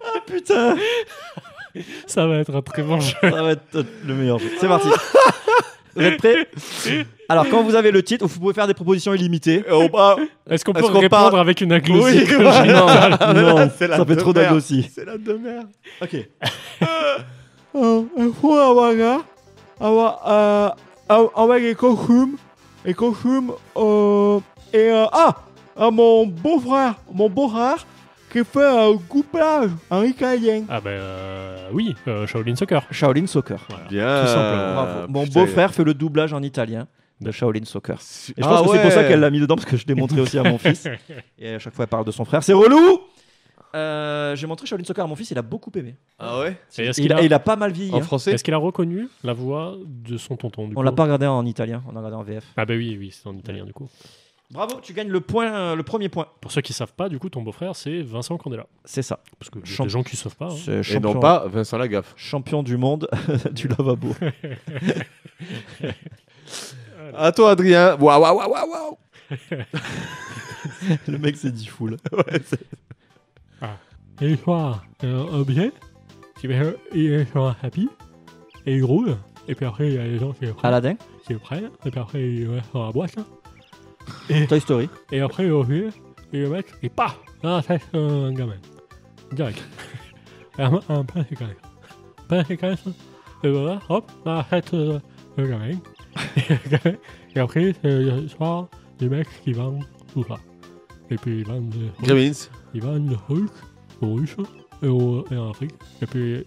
Ah putain. Ça va être un très bon jeu. Ça va être le meilleur jeu. C'est parti. Vous êtes prêts? Alors, quand vous avez le titre, vous pouvez faire des propositions illimitées. Est-ce qu'on peut répondre avec une aglossie? Non, ça fait trop d'aglossie. C'est la de merde. Ok. Il faut avoir des costumes. Les costumes. Mon beau-frère qui fait un couplage en italien. Ah oui, Shaolin Soccer. Shaolin Soccer. Voilà. Bien. Tout simplement. Bravo. Mon beau-frère fait le doublage en italien de Shaolin Soccer. Et je pense que c'est pour ça qu'elle l'a mis dedans, parce que je l'ai montré aussi à mon fils. Et à chaque fois, elle parle de son frère. C'est relou. J'ai montré Shaolin Soccer à mon fils, il a beaucoup aimé. Ah ouais? Il a pas mal vieilli. En français? Est-ce qu'il a reconnu la voix de son tonton? On l'a pas regardé en italien, on a regardé en VF. Ah bah oui, c'est en italien du coup. Bravo, tu gagnes le premier point. Pour ceux qui savent pas, du coup, ton beau-frère, c'est Vincent Candela. C'est ça. Parce que des gens qui savent pas. Hein. Et non pas Vincent Lagaffe. Champion du monde du lavabo. À toi, Adrien. Waouh. Le mec s'est dit fou là. Et il voit un objet, il est happy, et il roule, et puis après il y a les gens qui le prennent. Aladdin. Qui le prennent, et puis après il va dans la boîte. Et Toy Story. Et après il revient, et le mec, et paf, dans la tête un gamin. Direct. Un plein séquence. Et voilà, hop, dans la tête le gamin. Et après c'est l'histoire du mec qui vend tout ça. Et puis ils vendent ils vendent le Hulk aux Russes et en Afrique. Et puis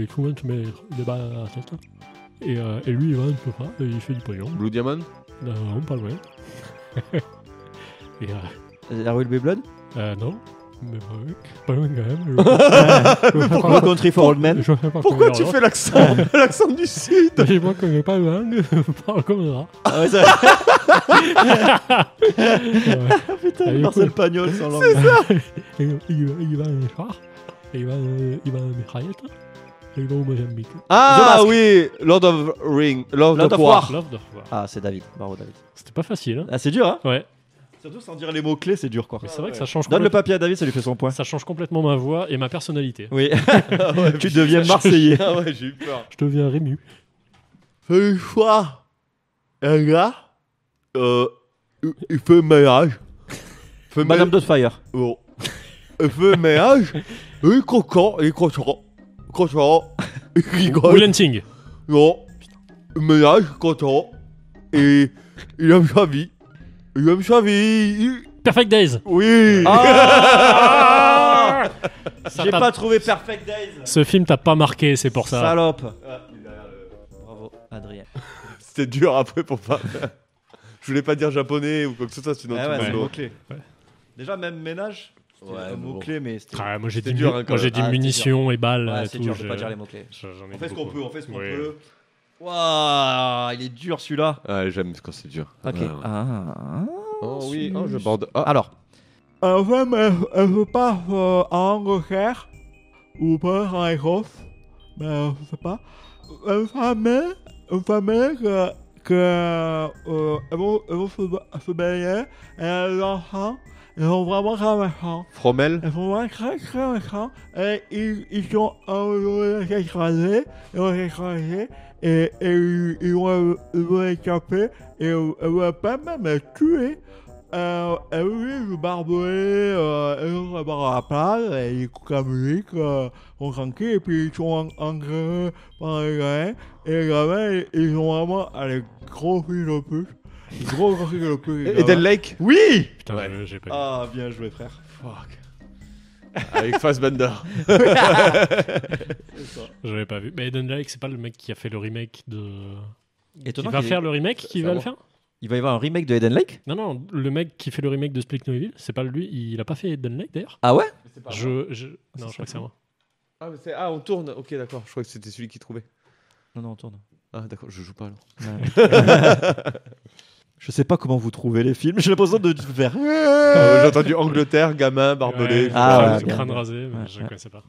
tout le monde se met des balles à la tête. Et lui il vend tout ça et il fait du pognon. Blue Diamond? Non, pas loin. La Royal Blood? Non. Mais pas loin quand même. Pourquoi Country for Old Men? Pourquoi tu fais l'accent du Sud? Je ne connais pas la langue, je parle comme ça. Ah ouais, ça... Putain, Marcel Pagnol sans langue. C'est ça. Il va en char, il va en mitraillette, il va au Mozambique. Ah oui, Lord of War. Ah, c'est David. Bravo, David. C'était pas facile. Hein. Ah, c'est dur, hein? Ouais. Surtout sans dire les mots-clés, c'est dur, quoi. Mais c'est vrai que ça change. Donne le papier à David, ça lui fait son point. Ça change complètement ma voix et ma personnalité. Oui. Tu deviens Marseillais. Ah ouais, j'ai eu peur. Je deviens Rému. Fais le choix. Un gars, il fait le ménage. Madame Doubtfire. Oh. Il fait le ménage. Il est content. Il rigole. Oulenting. Non. Le ménage, content. Et il aime sa vie. Il aime sa vie. Perfect Days. Oui. J'ai pas trouvé Perfect Days. Ce film t'a pas marqué, c'est pour ça. Salope. Bravo, Adrien. C'était dur après pour pas. Je voulais pas dire japonais ou quoi que ce soit, sinon c'est le mot-clé. Ouais. Déjà, même ménage, c'était un mot-clé, mais c'était. Ah, moi j'ai dit, dur, moi, j'ai dit munitions et balles. Ouais, c'est dur, je peux pas dire les mots-clés. On fait ce qu'on peut, peut. Waouh, il est dur celui-là. Ah, j'aime quand c'est dur. Ok. Oh oui, je borde. Alors. Elle veut pas en Angleterre ou pas en Écosse, mais je sais pas. Une famille que elles vont se baigner et les enfants, ils sont vraiment très méchants. Fromel. Ils sont vraiment très méchants et ils sont écrasés, et ils vont échapper et ils vont pas même les tuer. Et oui, je barbelais, ils sont à la plage, et ils écoutent la musique, on tranquille, et puis ils sont engrainés par les gamins, et les gamins, ils ont vraiment les gros fils de pute. Gros fils de pute. Eden Lake? Oui! Putain, ouais. J'ai pas vu. Ah, bien joué, frère. Fuck. Avec Fassbender. Je l'avais pas vu. Mais Eden Lake, c'est pas le mec qui a fait le remake de. Étonnant qui va faire le remake, qui va le faire? Il va y avoir un remake de Eden Lake? Non, le mec qui fait le remake de Split No Evil, c'est pas lui, il a pas fait Eden Lake d'ailleurs? Ah ouais? Non, je crois que c'est moi. Ah, on tourne, ok, d'accord, je crois que c'était celui qui trouvait. Non, on tourne. Ah, d'accord, je joue pas alors. Je sais pas comment vous trouvez les films, j'ai l'impression de faire. J'ai entendu Angleterre, gamin, barbelé. Crâne rasé, mais je connaissais pas.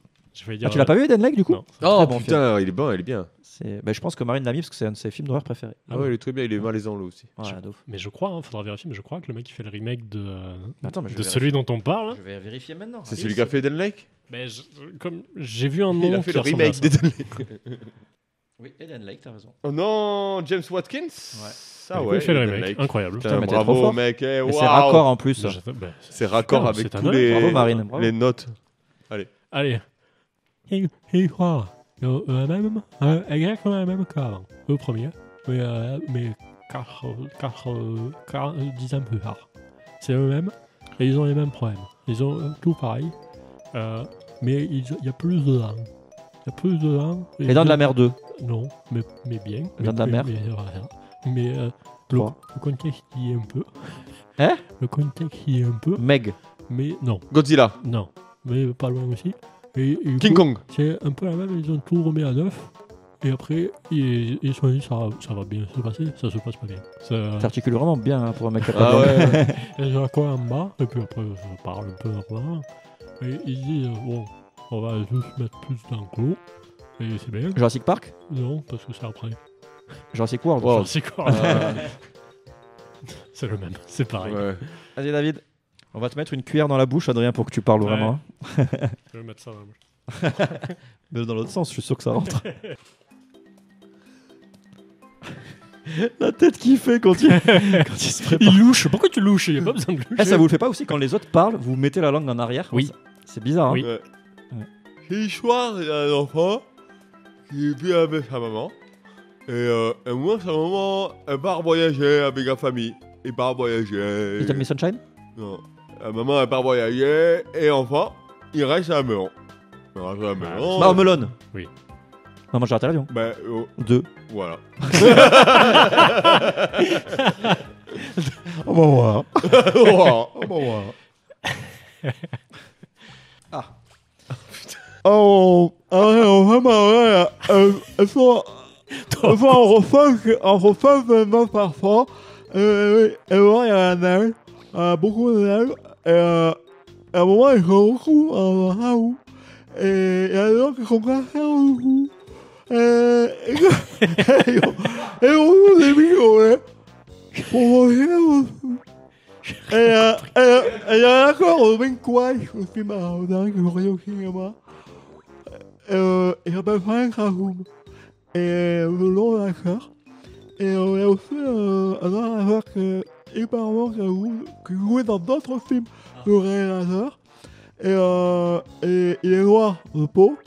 Ah, tu l'as pas vu Eden Lake du coup? Non. Oh putain, il est bon, il est bien. Je pense que Marine l'a mis parce que c'est un de ses films d'horreur préférés. Ah ouais, il est très bien, il est malaisant lui aussi. Mais je crois, faudra vérifier, mais je crois que le mec qui fait le remake de celui dont on parle. Je vais vérifier maintenant. C'est celui qui a fait Eden Lake? Comme j'ai vu un nom. Il a fait le remake d'Eden Lake. Oui, Eden Lake, t'as raison. Oh non, James Watkins? Ouais. Ah ouais, il fait le remake, incroyable. Putain, bravo mec, wow. C'est raccord en plus. C'est raccord avec tous les notes. Allez. Il croit même, exactement la même qu'avant. Le premier, mais 10 ans plus tard. C'est le même, et ils ont les mêmes problèmes. Ils ont tout pareil, mais il y a plus de dents. Il y a plus de dents. Les dents de la mer 2? Non, mais bien. Les dents de la mer? Mais le contexte y est un peu. Hein? Le contexte y est un peu. Meg? Mais non. Godzilla? Non, mais pas loin aussi. Et King Kong? C'est un peu la même, ils ont tout remis à neuf. Et après, ils se sont dit ça va bien se passer, ça se passe pas bien. T'articules vraiment bien pour un mec capable. Ah ouais. Et j'ai quoi en bas, et puis après, je parle un peu normalement. Et ils disent, bon, on va juste mettre plus d'enclos. Et c'est bien. Jurassic Park? Non, parce que c'est après. Jurassic World? Jurassic World. C'est le même, c'est pareil. Ouais. Vas-y David, on va te mettre une cuillère dans la bouche, Adrien, pour que tu parles vraiment. Je vais mettre ça dans la bouche. Mais dans l'autre sens, je suis sûr que ça rentre. La tête qu'il fait quand il se prépare. Il louche. Pourquoi tu louches? Il n'y a pas besoin de loucher. Ça vous le fait pas aussi quand les autres parlent, vous mettez la langue en arrière? Oui. C'est bizarre. Oui. Hein? C'est l'histoire d'un enfant qui vit avec sa maman. Et moi, sa maman, elle part voyager avec la famille. Il part voyager. Little Miss Sunshine? Non. La maman, elle part voyager. Et enfin, il reste à la maison. Marmelone? Oui. Non, moi j'ai raté l'avion. 2. Voilà. On va voir. en refasse maintenant parfois. Et voilà, il y a la neige, beaucoup de neige. Et à un moment, ils sont beaucoup en raoult. Et il y a des gens qui sont cassés en dessous. Et on joue des micros, pour manger au-dessous. Et il y a l'accord de Blink Twice, le film dingue que je regardais au cinéma. Il s'appelle Frank Razoum. Et le nom de l'acteur. Et il y a aussi un autre acteur qui est hyper bon, qui jouait dans d'autres films, le réalisateur. Et il est noir de peau.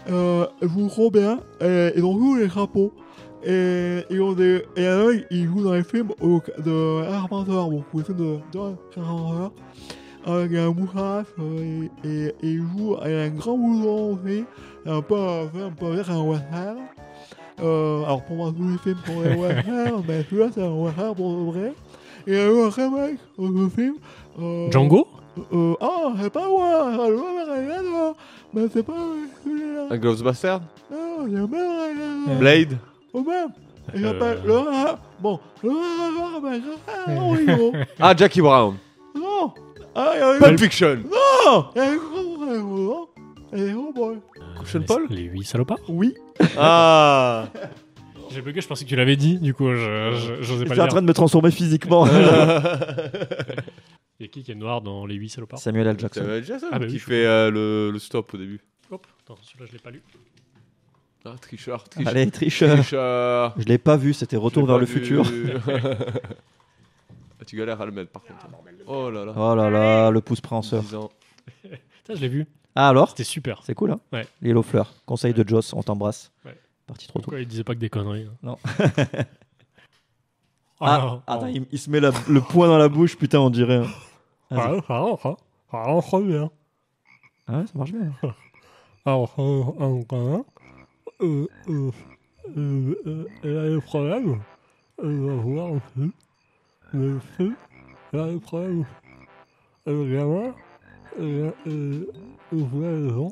Ils jouent trop bien. Et ils ont tous les chapeaux. Et il y en a un, il joue dans les films de Carpenter, donc les films de Carpenter. Avec un moustache, et il joue avec un grand boulon aussi. Un peu avec un western. Alors pour moi, tous les films sont des westerns, mais celui-là, c'est un western pour de vrai. Et il y a eu un remake de ce film. Django c'est pas moi, le réalisateur, mais c'est pas celui-là. Un Ghostbuster? Non, c'est le même réalisateur. Blade? Au même. Il s'appelle le Ah, Jackie Brown. Non. Pulp Fiction. Non. Il y a un gros boy. Sean Paul? Les 8 salopards? Oui. Ah. J'ai bugué, je pensais que tu l'avais dit, du coup, j'osais pas le dire. J'étais en train de me transformer physiquement. Il y a qui est noir dans les 8 salopards? Samuel L. Jackson. Samuel L. Jackson Ah bah qui oui, fait le stop au début. Hop, attends, celui-là je l'ai pas lu. Ah, tricheur. Allez, tricheur. Je l'ai pas vu, c'était Retour vers le futur. Tu galères à le mettre par contre. Oh là là. Oh là là, le pouce préhenseur. Ça, je l'ai vu. Ah alors? C'était super. C'est cool, hein? Ouais. Yellow Fleur. Conseil de Joss, on t'embrasse. Ouais. Parti trop tôt. Pourquoi il disait pas que des conneries? Hein. Non. Attends, il se met le poing dans la bouche, putain, on dirait. Ça marche bien. Ah ouais, ça marche bien. Alors, le problème, on va voir aussi, mais aussi, là, le problème, le gamin, il voit les gens,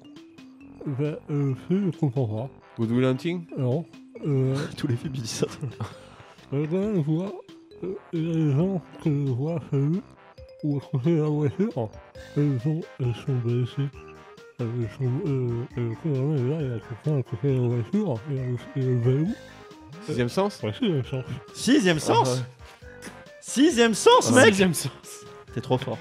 mais aussi, il comprend pas. Good Will Hunting? Non. Tous les films, ils disent ça. Le gamin voit, il y a des gens qui le voient chez lui, ou à côté de la voiture, et ils sont blessés. Le gamin est là, il a quelqu'un à côté de la voiture, et le vélo. Sixième sens? Ouais, sixième sens. Sixième sens? Sixième sens, mec! Sixième sens. T'es trop fort.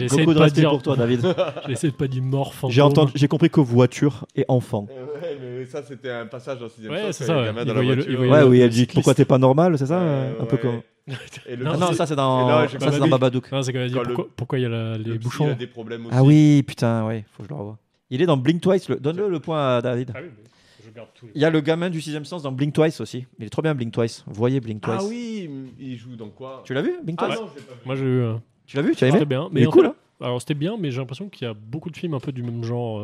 Beaucoup de respect pour toi, David. J'ai essayé de pas dire mort, fantôme. J'ai compris que voiture et enfant. Ouais, mais ça, c'était un passage dans sixième sens. Ouais, c'est ça. Gamin dans la voiture. Ouais, oui, elle dit pourquoi t'es pas normal, c'est ça? Un peu comme. Non, ça c'est dans Babadook. Non, c'est quand elle dit pourquoi il y a les bouchons. Il a des problèmes aussi. Ah oui, putain, ouais, faut que je le revoie. Il est dans Blink Twice. Donne-le le point à David. Ah oui, mais je garde tout. Il y a le gamin du sixième sens dans Blink Twice aussi. Il est trop bien, Blink Twice. Voyez Blink Twice. Ah oui, il joue dans quoi? Tu l'as vu, Blink Twice? Ah non, je l'ai pas vu. Moi, j'ai vu. Tu l'as vu? Tu as aimé? C'était bien. Mais cool, hein? Alors c'était bien, mais j'ai l'impression qu'il y a beaucoup de films un peu du même genre,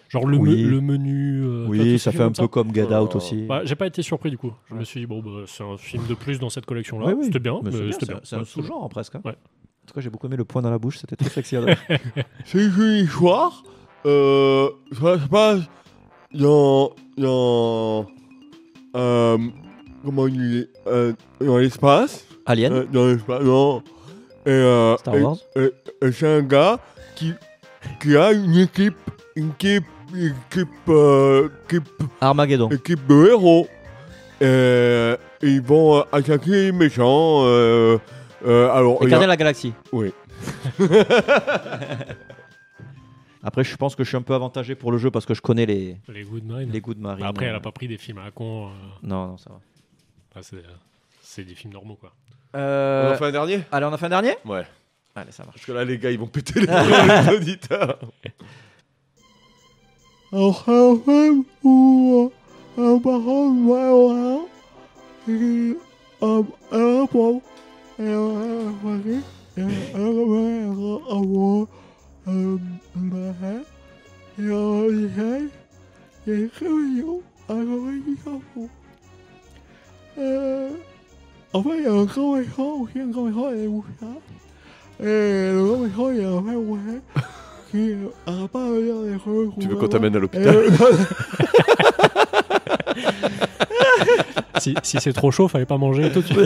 genre le menu. Oui, ça fait un peu comme Get Out aussi. Bah, j'ai pas été surpris du coup. Je me suis dit bon, bah, c'est un film de plus dans cette collection-là. Oui. C'était bien, mais c'était bien. C'est un sous-genre presque. Hein. Ouais. En tout cas, j'ai beaucoup aimé le poing dans la bouche. C'était très sexy. C'est une histoire. Ça se passe dans comment il dit, dans l'espace. Alien. Dans l'espace, non. Et Star Wars. Et c'est un gars qui a une équipe Armageddon. Équipe de héros. Et ils vont attaquer les méchants. Alors, et garder la galaxie. Oui. Après, je pense que je suis un peu avantagé pour le jeu parce que je connais les goûts de marine. Les goûts de marine. Après, elle a pas pris des films à la con. Non, ça va. Enfin, c'est des films normaux, quoi. On en fait un dernier? Allez, on en fait un dernier? Ouais. Allez, ça marche. Parce que là, les gars, ils vont péter les auditeurs. Alors, un film où un parent va et un rapport et un famille et un avoir et un lycée et un réunion à la en fait, il y a un grand méchant aussi, un grand méchant et des mouchards. Et le grand méchant, il a un frère qui n'arrête pas de dire des trucs. Tu veux qu'on t'amène à l'hôpital? Si c'est trop chaud, fallait pas manger tout de suite.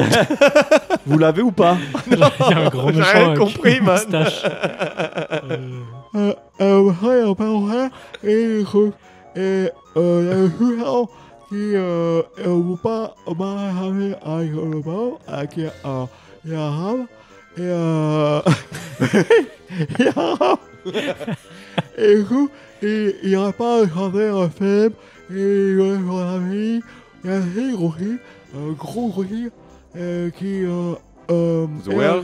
Vous l'avez ou pas? Il y a un grand méchant. J'ai rien compris, man. Et le jugeant qui veut pas m'arrêter avec le bord, avec l'arabe, et du coup, il n'arrête pas de chanter un film, et son ami, il y a un aussi, un gros aussi, qui The Well.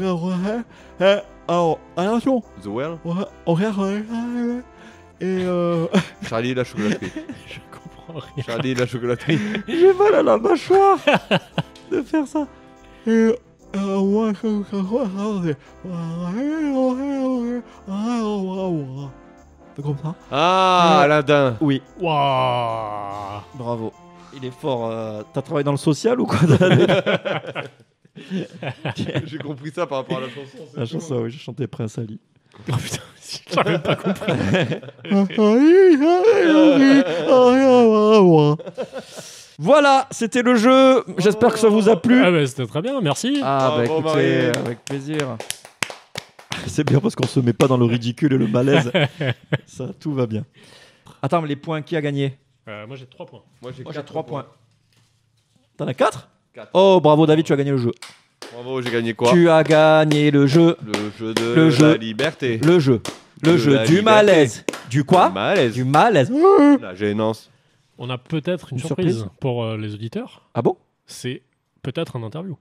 Alors, attention. The Well. On regarde et Charlie et la chocolaterie. Je comprends rien. Charlie et la chocolaterie. J'ai mal à la mâchoire de faire ça. Et moi, c'est comme ça. Ah, Aladdin. Oui. Waouh. Bravo. Il est fort. T'as travaillé dans le social ou quoi? J'ai compris ça par rapport à la chanson. La chanson, oui, j'ai chanté Prince Ali. Oh putain, j'avais pas compris. Voilà, c'était le jeu. J'espère que ça vous a plu. Ah bah, c'était très bien, merci. Ah bah écoutez, avec plaisir. C'est bien parce qu'on se met pas dans le ridicule et le malaise. Ça, tout va bien. Attends, mais les points, qui a gagné? Moi j'ai 3 points. Moi j'ai 3 points. T'en as 4? Oh, bravo David, tu as gagné le jeu. Bravo, j'ai gagné quoi? Tu as gagné le jeu. Le jeu de la liberté. Le jeu. Le jeu du liberté. malaise. Du quoi? Du malaise. La gênance. On a peut-être une surprise pour les auditeurs. Ah bon? C'est peut-être un interview.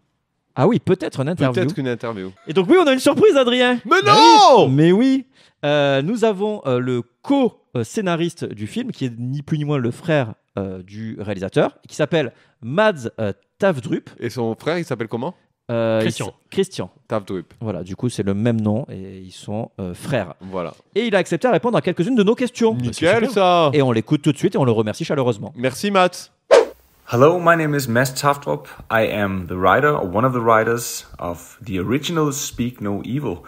Ah oui, peut-être une interview. Peut-être une interview. Et donc oui, on a une surprise, Adrien. Mais non! Mais oui. Nous avons le co-scénariste du film, qui est ni plus ni moins le frère du réalisateur, qui s'appelle Mads Tavdrup. Et son frère, il s'appelle comment? Christian Tavdrup. Voilà, du coup, c'est le même nom et ils sont frères. Voilà. Et il a accepté à répondre à quelques-unes de nos questions. Nickel, ça. Et on l'écoute tout de suite et on le remercie chaleureusement. Merci, Matt. Hello, my name is Mads Tavdrup. I am the writer, or one of the writers of the original Speak No Evil.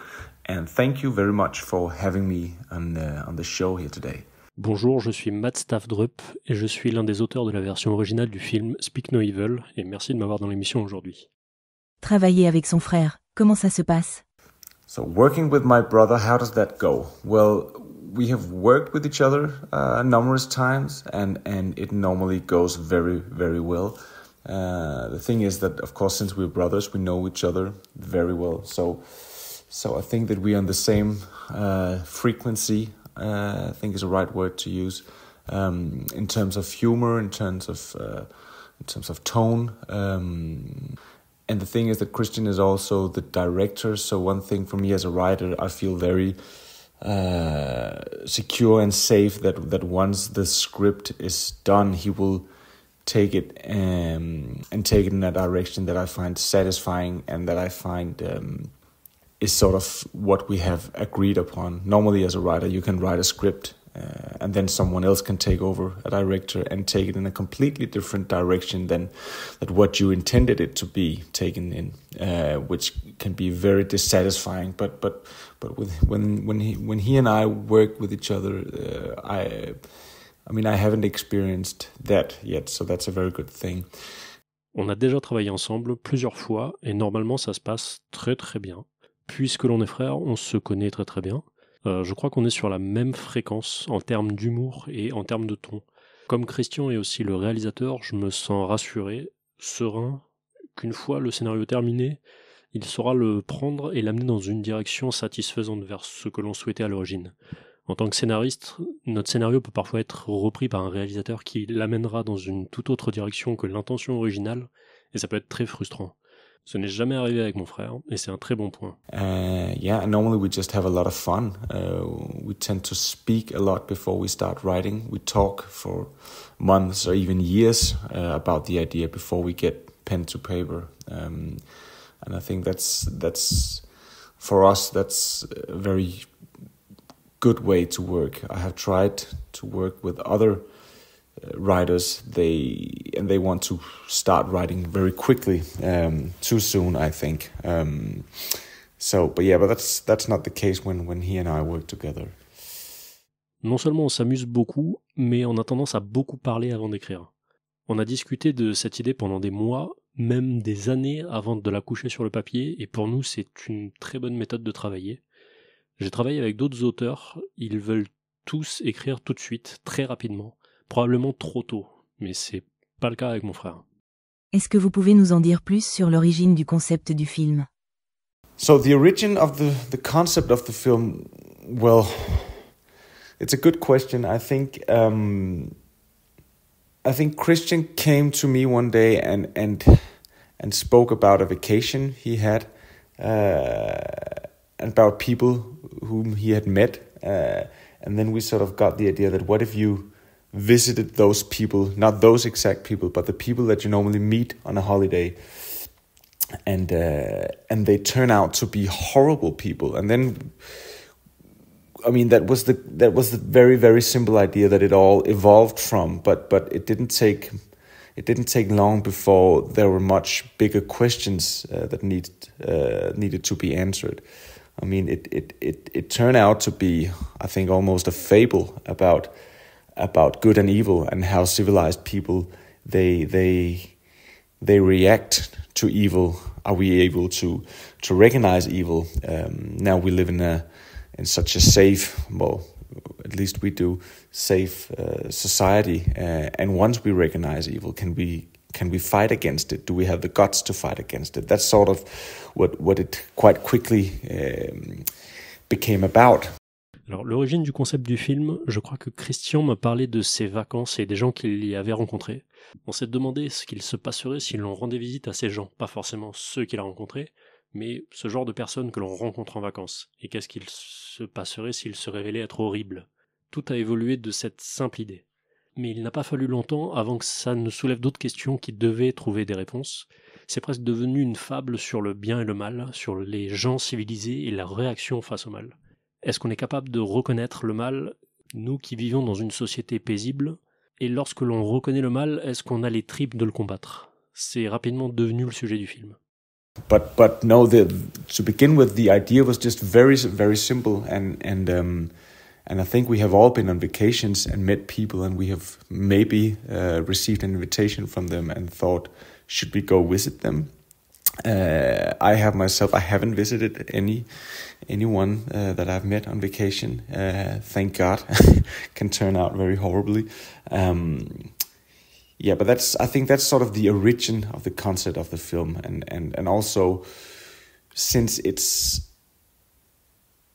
And thank you very much for having me on the show here today. Bonjour, je suis Mads Tavdrup et je suis l'un des auteurs de la version originale du film Speak No Evil. Et merci de m'avoir dans l'émission aujourd'hui. Travailler avec son frère, comment ça se passe? So working with my brother, how does that go? Well, we have worked with each other numerous times and it normally goes very, very well. The thing is that, of course, since we're brothers, we know each other very well. So I think that we're on the same frequency, I think is the right word to use, in terms of humor, in terms of tone. And the thing is that Christian is also the director, so one thing for me as a writer, I feel very secure and safe that once the script is done, he will take it and take it in a direction that I find satisfying and that I find is sort of what we have agreed upon. Normally as a writer, you can write a script and then someone else can take over, a director, and take it in a completely different direction than what you intended it to be taken in, which can be very dissatisfying. But when he and I work with each other, I mean, I haven't experienced that yet, so that's a very good thing. On a déjà travaillé ensemble plusieurs fois et normalement ça se passe très très bien. Puisque l'on est frères, on se connaît très très bien. Je crois qu'on est sur la même fréquence en termes d'humour et en termes de ton. Comme Christian est aussi le réalisateur, je me sens rassuré, serein, qu'une fois le scénario terminé, il saura le prendre et l'amener dans une direction satisfaisante vers ce que l'on souhaitait à l'origine. En tant que scénariste, notre scénario peut parfois être repris par un réalisateur qui l'amènera dans une toute autre direction que l'intention originale, et ça peut être très frustrant. Ce n'est jamais arrivé avec mon frère, et c'est un très bon point. Yeah, normally we just have a lot of fun. We tend to speak a lot before we start writing. We talk for months or even years about the idea before we get pen to paper. And I think that's for us, that's a very good way to work. I have tried to work with other writers, they want to start writing very quickly, too soon, I think. But that's not the case when he and I work together. Non seulement on s'amuse beaucoup, mais on a tendance à beaucoup parler avant d'écrire. On a discuté de cette idée pendant des mois, même des années avant de la coucher sur le papier, et pour nous c'est une très bonne méthode de travailler. J'ai travaillé avec d'autres auteurs, ils veulent tous écrire tout de suite, très rapidement, probablement trop tôt, mais c'est pas le cas avec mon frère. Est-ce que vous pouvez nous en dire plus sur l'origine du concept du film? So the origin of the concept of the film, well, it's a good question. I think Christian came to me one day and spoke about a vacation he had, and about people whom he had met, and then we sort of got the idea that what if you visited those people, not those exact people, but the people that you normally meet on a holiday, and they turn out to be horrible people. And then, I mean, that was the very, very simple idea that it all evolved from, but it didn't take long before there were much bigger questions that needed to be answered. I mean, it turned out to be, I think, almost a fable about good and evil, and how civilized people they react to evil. Are we able to recognize evil? Now we live in such a safe, well, at least we do, safe society. And once we recognize evil, can we fight against it? Do we have the guts to fight against it? That's sort of what it quite quickly became about. Alors, l'origine du concept du film, je crois que Christian m'a parlé de ses vacances et des gens qu'il y avait rencontrés. On s'est demandé ce qu'il se passerait si l'on rendait visite à ces gens, pas forcément ceux qu'il a rencontrés, mais ce genre de personnes que l'on rencontre en vacances. Et qu'est-ce qu'il se passerait s'ils se révélaient être horribles? Tout a évolué de cette simple idée. Mais il n'a pas fallu longtemps avant que ça ne soulève d'autres questions qui devaient trouver des réponses. C'est presque devenu une fable sur le bien et le mal, sur les gens civilisés et leur réaction face au mal. Est-ce qu'on est capable de reconnaître le mal, nous qui vivons dans une société paisible? Et lorsque l'on reconnaît le mal, est-ce qu'on a les tripes de le combattre? C'est rapidement devenu le sujet du film. But no, to begin with, the idea was just very, very simple, and I think we have all been on vacations and met people, and we have maybe received an invitation from them and thought, should we go visit them? I haven't visited anyone that I've met on vacation. Thank God. Can turn out very horribly. Yeah, but I think that's sort of the origin of the concept of the film, and also since it's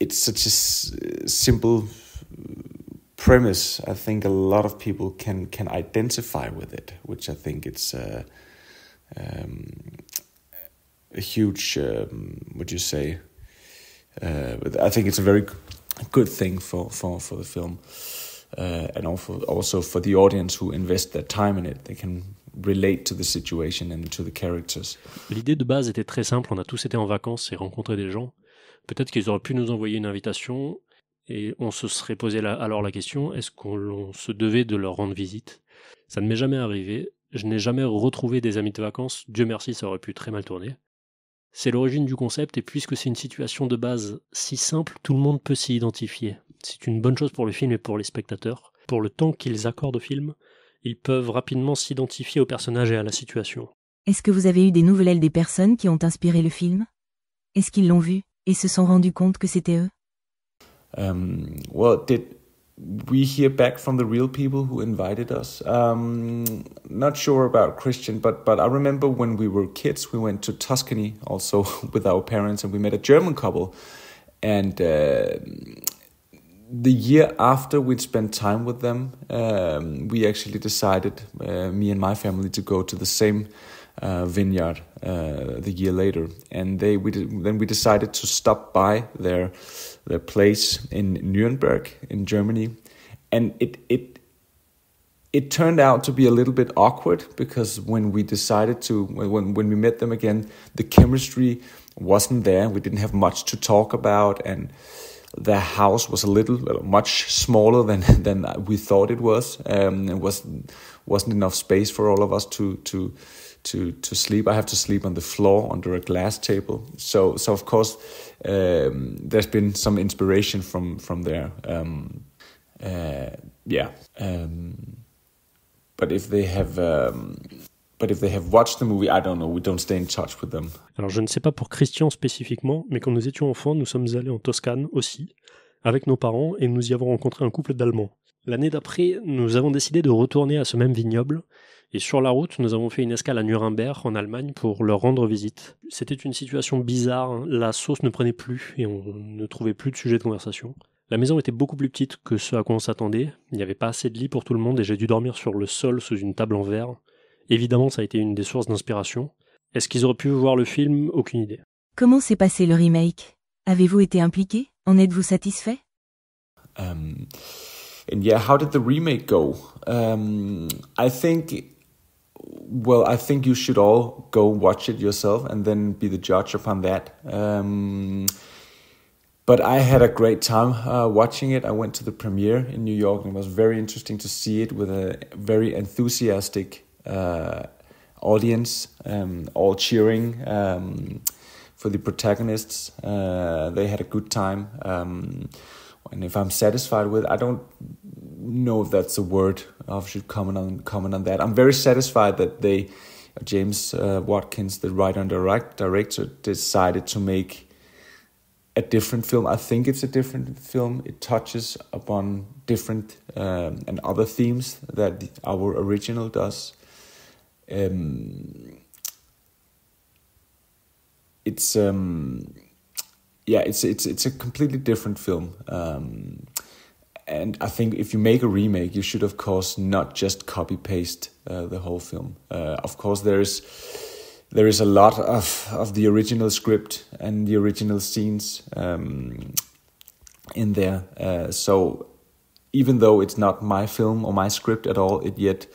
such a simple premise, I think a lot of people can identify with it, which I think it's a huge, would you say? I think it's a very good thing for the film, and also for the audience who invest their time in it. They can relate to the situation and to the characters. L'idée de base était très simple. On a tous été en vacances et rencontré des gens. Peut-être qu'ils auraient pu nous envoyer une invitation et on se serait posé alors la question, est-ce qu'on se devait de leur rendre visite? Ça ne m'est jamais arrivé. Je n'ai jamais retrouvé des amis de vacances. Dieu merci, ça aurait pu très mal tourner. C'est l'origine du concept, et puisque c'est une situation de base si simple, tout le monde peut s'y identifier. C'est une bonne chose pour le film et pour les spectateurs. Pour le temps qu'ils accordent au film, ils peuvent rapidement s'identifier au personnage et à la situation. Est-ce que vous avez eu des nouvelles des personnes qui ont inspiré le film? Est-ce qu'ils l'ont vu et se sont rendus compte que c'était eux? Well, did we hear back from the real people who invited us? Not sure about Christian, but I remember when we were kids, we went to Tuscany also with our parents, and we met a German couple. And the year after we'd spent time with them, we actually decided, me and my family, to go to the same vineyard the year later. And then we decided to stop by their place in Nuremberg in Germany, and it turned out to be a little bit awkward, because when we met them again, the chemistry wasn't there. We didn't have much to talk about, and their house was much smaller than we thought it was. It wasn't enough space for all of us to sleep. I have to sleep on the floor under a glass table. So of course, there's been some inspiration from there. Yeah. But if they have watched the movie, I don't know. We don't stay in touch with them. Alors je ne sais pas pour Christian spécifiquement, mais quand nous étions enfants, nous sommes allés en Toscane aussi, avec nos parents, et nous y avons rencontré un couple d'Allemands. L'année d'après, nous avons décidé de retourner à ce même vignoble, et sur la route, nous avons fait une escale à Nuremberg, en Allemagne, pour leur rendre visite. C'était une situation bizarre, hein. La sauce ne prenait plus, et on ne trouvait plus de sujet de conversation. La maison était beaucoup plus petite que ce à quoi on s'attendait, il n'y avait pas assez de lits pour tout le monde, et j'ai dû dormir sur le sol sous une table en verre. Évidemment, ça a été une des sources d'inspiration. Est-ce qu'ils auraient pu voir le film? Aucune idée. Comment s'est passé le remake? Avez-vous été impliqué? En êtes-vous satisfait? And yeah, how did the remake go? I think you should all go watch it yourself and then be the judge upon that. But I had a great time watching it. I went to the premiere in New York and it was very interesting to see it with a very enthusiastic audience, all cheering for the protagonists. They had a good time. And if I'm satisfied with it, I don't know if that's a word. I should comment on that. I'm very satisfied that James Watkins, the writer and director, decided to make a different film. I think it's a different film. It touches upon different and other themes that our original does. It's a completely different film. And I think if you make a remake, you should of course not just copy paste the whole film. Of course, there is a lot of the original script and the original scenes in there. So even though it's not my film or my script at all, it yet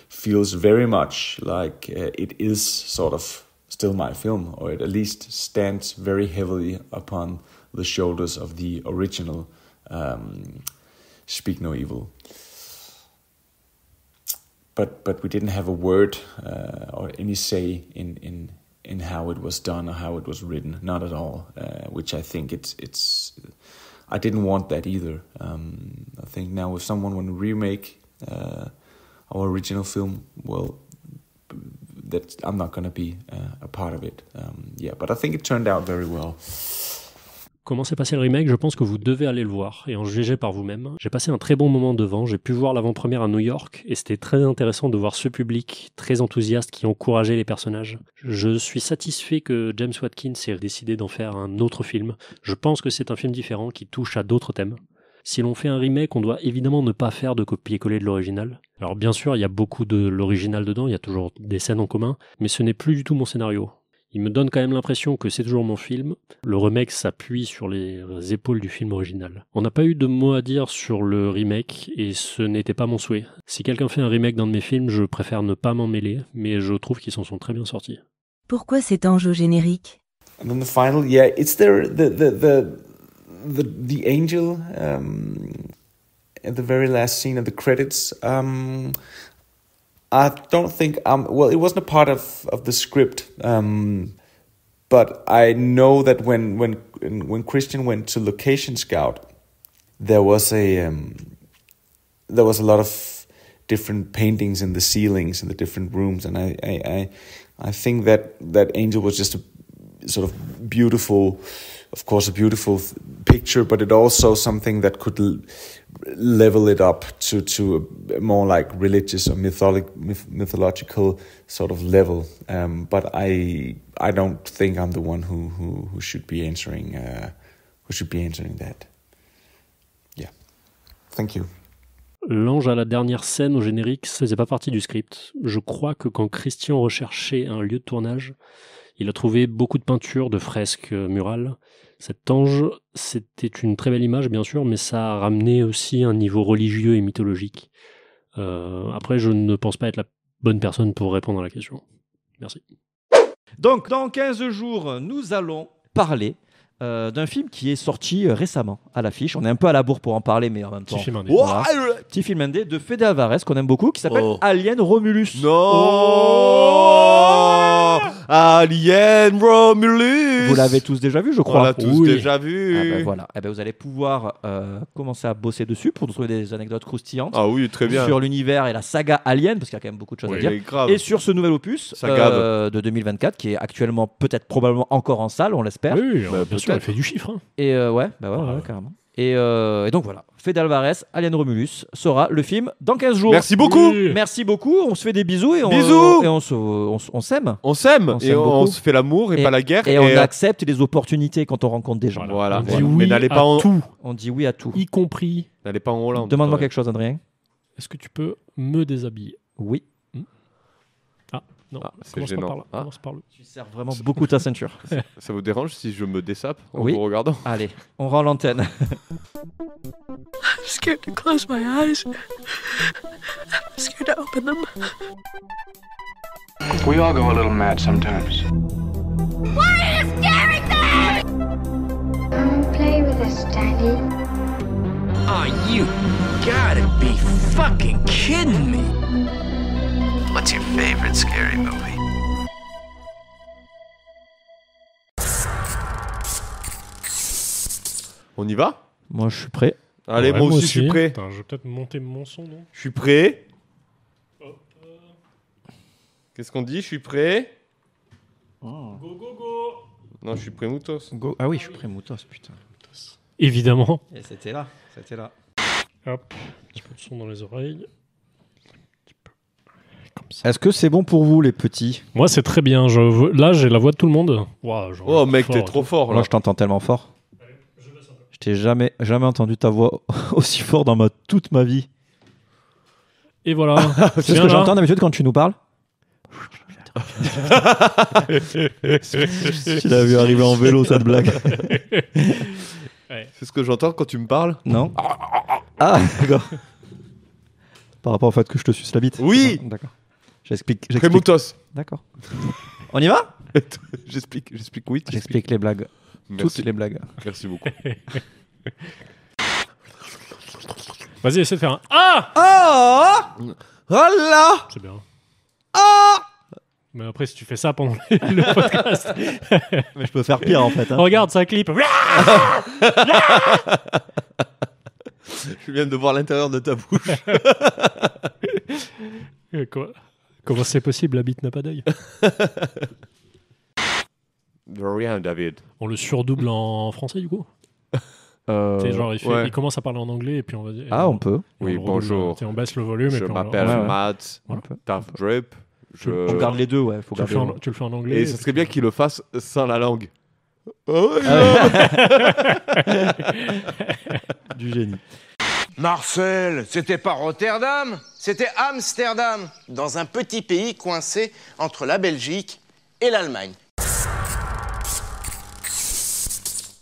feels very much like it is sort of still my film, or it at least stands very heavily upon the shoulders of the original Speak No Evil. But we didn't have a word or any say in how it was done or how it was written, not at all. Which I think it's I didn't want that either. I think now if someone want to remake our original film, well, that I'm not going to be a part of it. But I think it turned out very well. Comment s'est passé le remake? Je pense que vous devez aller le voir et en juger par vous-même. J'ai passé un très bon moment devant, j'ai pu voir l'avant-première à New York et c'était très intéressant de voir ce public très enthousiaste qui encourageait les personnages. Je suis satisfait que James Watkins ait décidé d'en faire un autre film. Je pense que c'est un film différent qui touche à d'autres thèmes. Si l'on fait un remake, on doit évidemment ne pas faire de copier-coller de l'original. Alors bien sûr, il y a beaucoup de l'original dedans, il y a toujours des scènes en commun, mais ce n'est plus du tout mon scénario. Il me donne quand même l'impression que c'est toujours mon film. Le remake s'appuie sur les épaules du film original. On n'a pas eu de mots à dire sur le remake et ce n'était pas mon souhait. Si quelqu'un fait un remake d'un de mes films, je préfère ne pas m'en mêler, mais je trouve qu'ils s'en sont très bien sortis. Pourquoi cet ange au générique? And then the final, it's there the angel at the very last scene of the credits. I don't think it wasn't a part of the script, but I know that when Christian went to Location Scout, there was a lot of different paintings in the ceilings in the different rooms, and I think that angel was just a sort of beautiful, of course, a beautiful picture, but it also something that could level it up to a more like religious or mythological sort of level. But I don't think I'm the one who should be answering that. Yeah. Thank you. L'ange à la dernière scène au générique, ça faisait pas partie du script. Je crois que quand Christian recherchait un lieu de tournage, il a trouvé beaucoup de peintures, de fresques murales. Cet ange, c'était une très belle image, bien sûr, mais ça a ramené aussi un niveau religieux et mythologique. Après, je ne pense pas être la bonne personne pour répondre à la question. Merci. Donc, dans 15 jours, nous allons parler d'un film qui est sorti récemment à l'affiche. On est un peu à la bourre pour en parler, mais en même temps... Petit film indé de Fede Alvarez, qu'on aime beaucoup, qui s'appelle Alien Romulus. Non. Alien Romulus. Vous l'avez tous déjà vu, je crois. On l'a tous déjà vu. Ah ben voilà. Vous allez pouvoir commencer à bosser dessus pour trouver des anecdotes croustillantes. Ah oui, très bien. Sur l'univers et la saga Alien, parce qu'il y a quand même beaucoup de choses à dire. Grave. Et sur ce nouvel opus de 2024, qui est actuellement peut-être probablement encore en salle, on l'espère. Oui, bien sûr, elle fait du chiffre. Hein. Et ouais, carrément. Et donc voilà, Fede Alvarez, Alien Romulus, sera le film dans 15 jours. Merci beaucoup. Oui. Merci beaucoup, on se fait des bisous et on s'aime. On s'aime et on se fait l'amour et pas la guerre. Et on accepte les opportunités quand on rencontre des gens. Voilà. On dit oui, mais n'allez pas tout. On dit oui à tout. Y compris. N'allez pas en Hollande. Demande-moi quelque chose, Adrien. Est-ce que tu peux me déshabiller? Oui. Non, c'est gênant. Commence par le. Tu serres vraiment beaucoup ta ceinture. Ça vous dérange si je me dessape en vous regardant? Allez, on rend l'antenne. I'm scared to close my eyes. I'm scared to open them. We all go a little mad sometimes. Why are you scaring me? Come play with us, Daddy. Oh, you gotta be fucking kidding me. What's your favorite scary movie? On y va? Moi, je suis prêt. Allez, moi aussi, je suis prêt. Attends, je vais peut-être monter mon son, non? Je suis prêt. Qu'est-ce qu'on dit? Je suis prêt. Go. Non, je suis prêt, Moutos. Go. Ah oui, je suis prêt, Moutos, putain. Évidemment. Et c'était là. Hop, un petit peu de son dans les oreilles. Est-ce que c'est bon pour vous, les petits? Moi, c'est très bien. Là, j'ai la voix de tout le monde. Wow, oh, mec, t'es trop fort. Là, moi, je t'entends tellement fort. Je t'ai jamais entendu ta voix aussi fort dans toute ma vie. Et voilà. C'est ce que j'entends d'habitude quand tu nous parles. Tu l'as vu arriver en vélo, cette blague. C'est ce que j'entends quand tu me parles? Non. Ah, d'accord. Par rapport au fait que je te suce la bite. Oui. D'accord. J'explique. Moutos. D'accord. On y va? J'explique oui. J'explique les blagues. Merci. Toutes les blagues. Merci beaucoup. Vas-y, essaie de faire un Ah! Ah! Voilà! C'est bien. Ah! Mais après, si tu fais ça pendant le podcast... Mais je peux faire pire, en fait. Hein. Regarde, ça clip. Je viens de voir l'intérieur de ta bouche. Comment c'est possible? La bite n'a pas d'œil. Rien, David. On le surdouble en français, du coup? Genre, il commence à parler en anglais et puis on va dire... Ah, on peut. Oui, bonjour. On baisse le volume. Je m'appelle Matt. Tough Drip. On garde les deux, ouais. Tu le fais en anglais. Et ça serait bien qu'il le fasse sans la langue. Du génie. Marcel, c'était pas Rotterdam, c'était Amsterdam, dans un petit pays coincé entre la Belgique et l'Allemagne.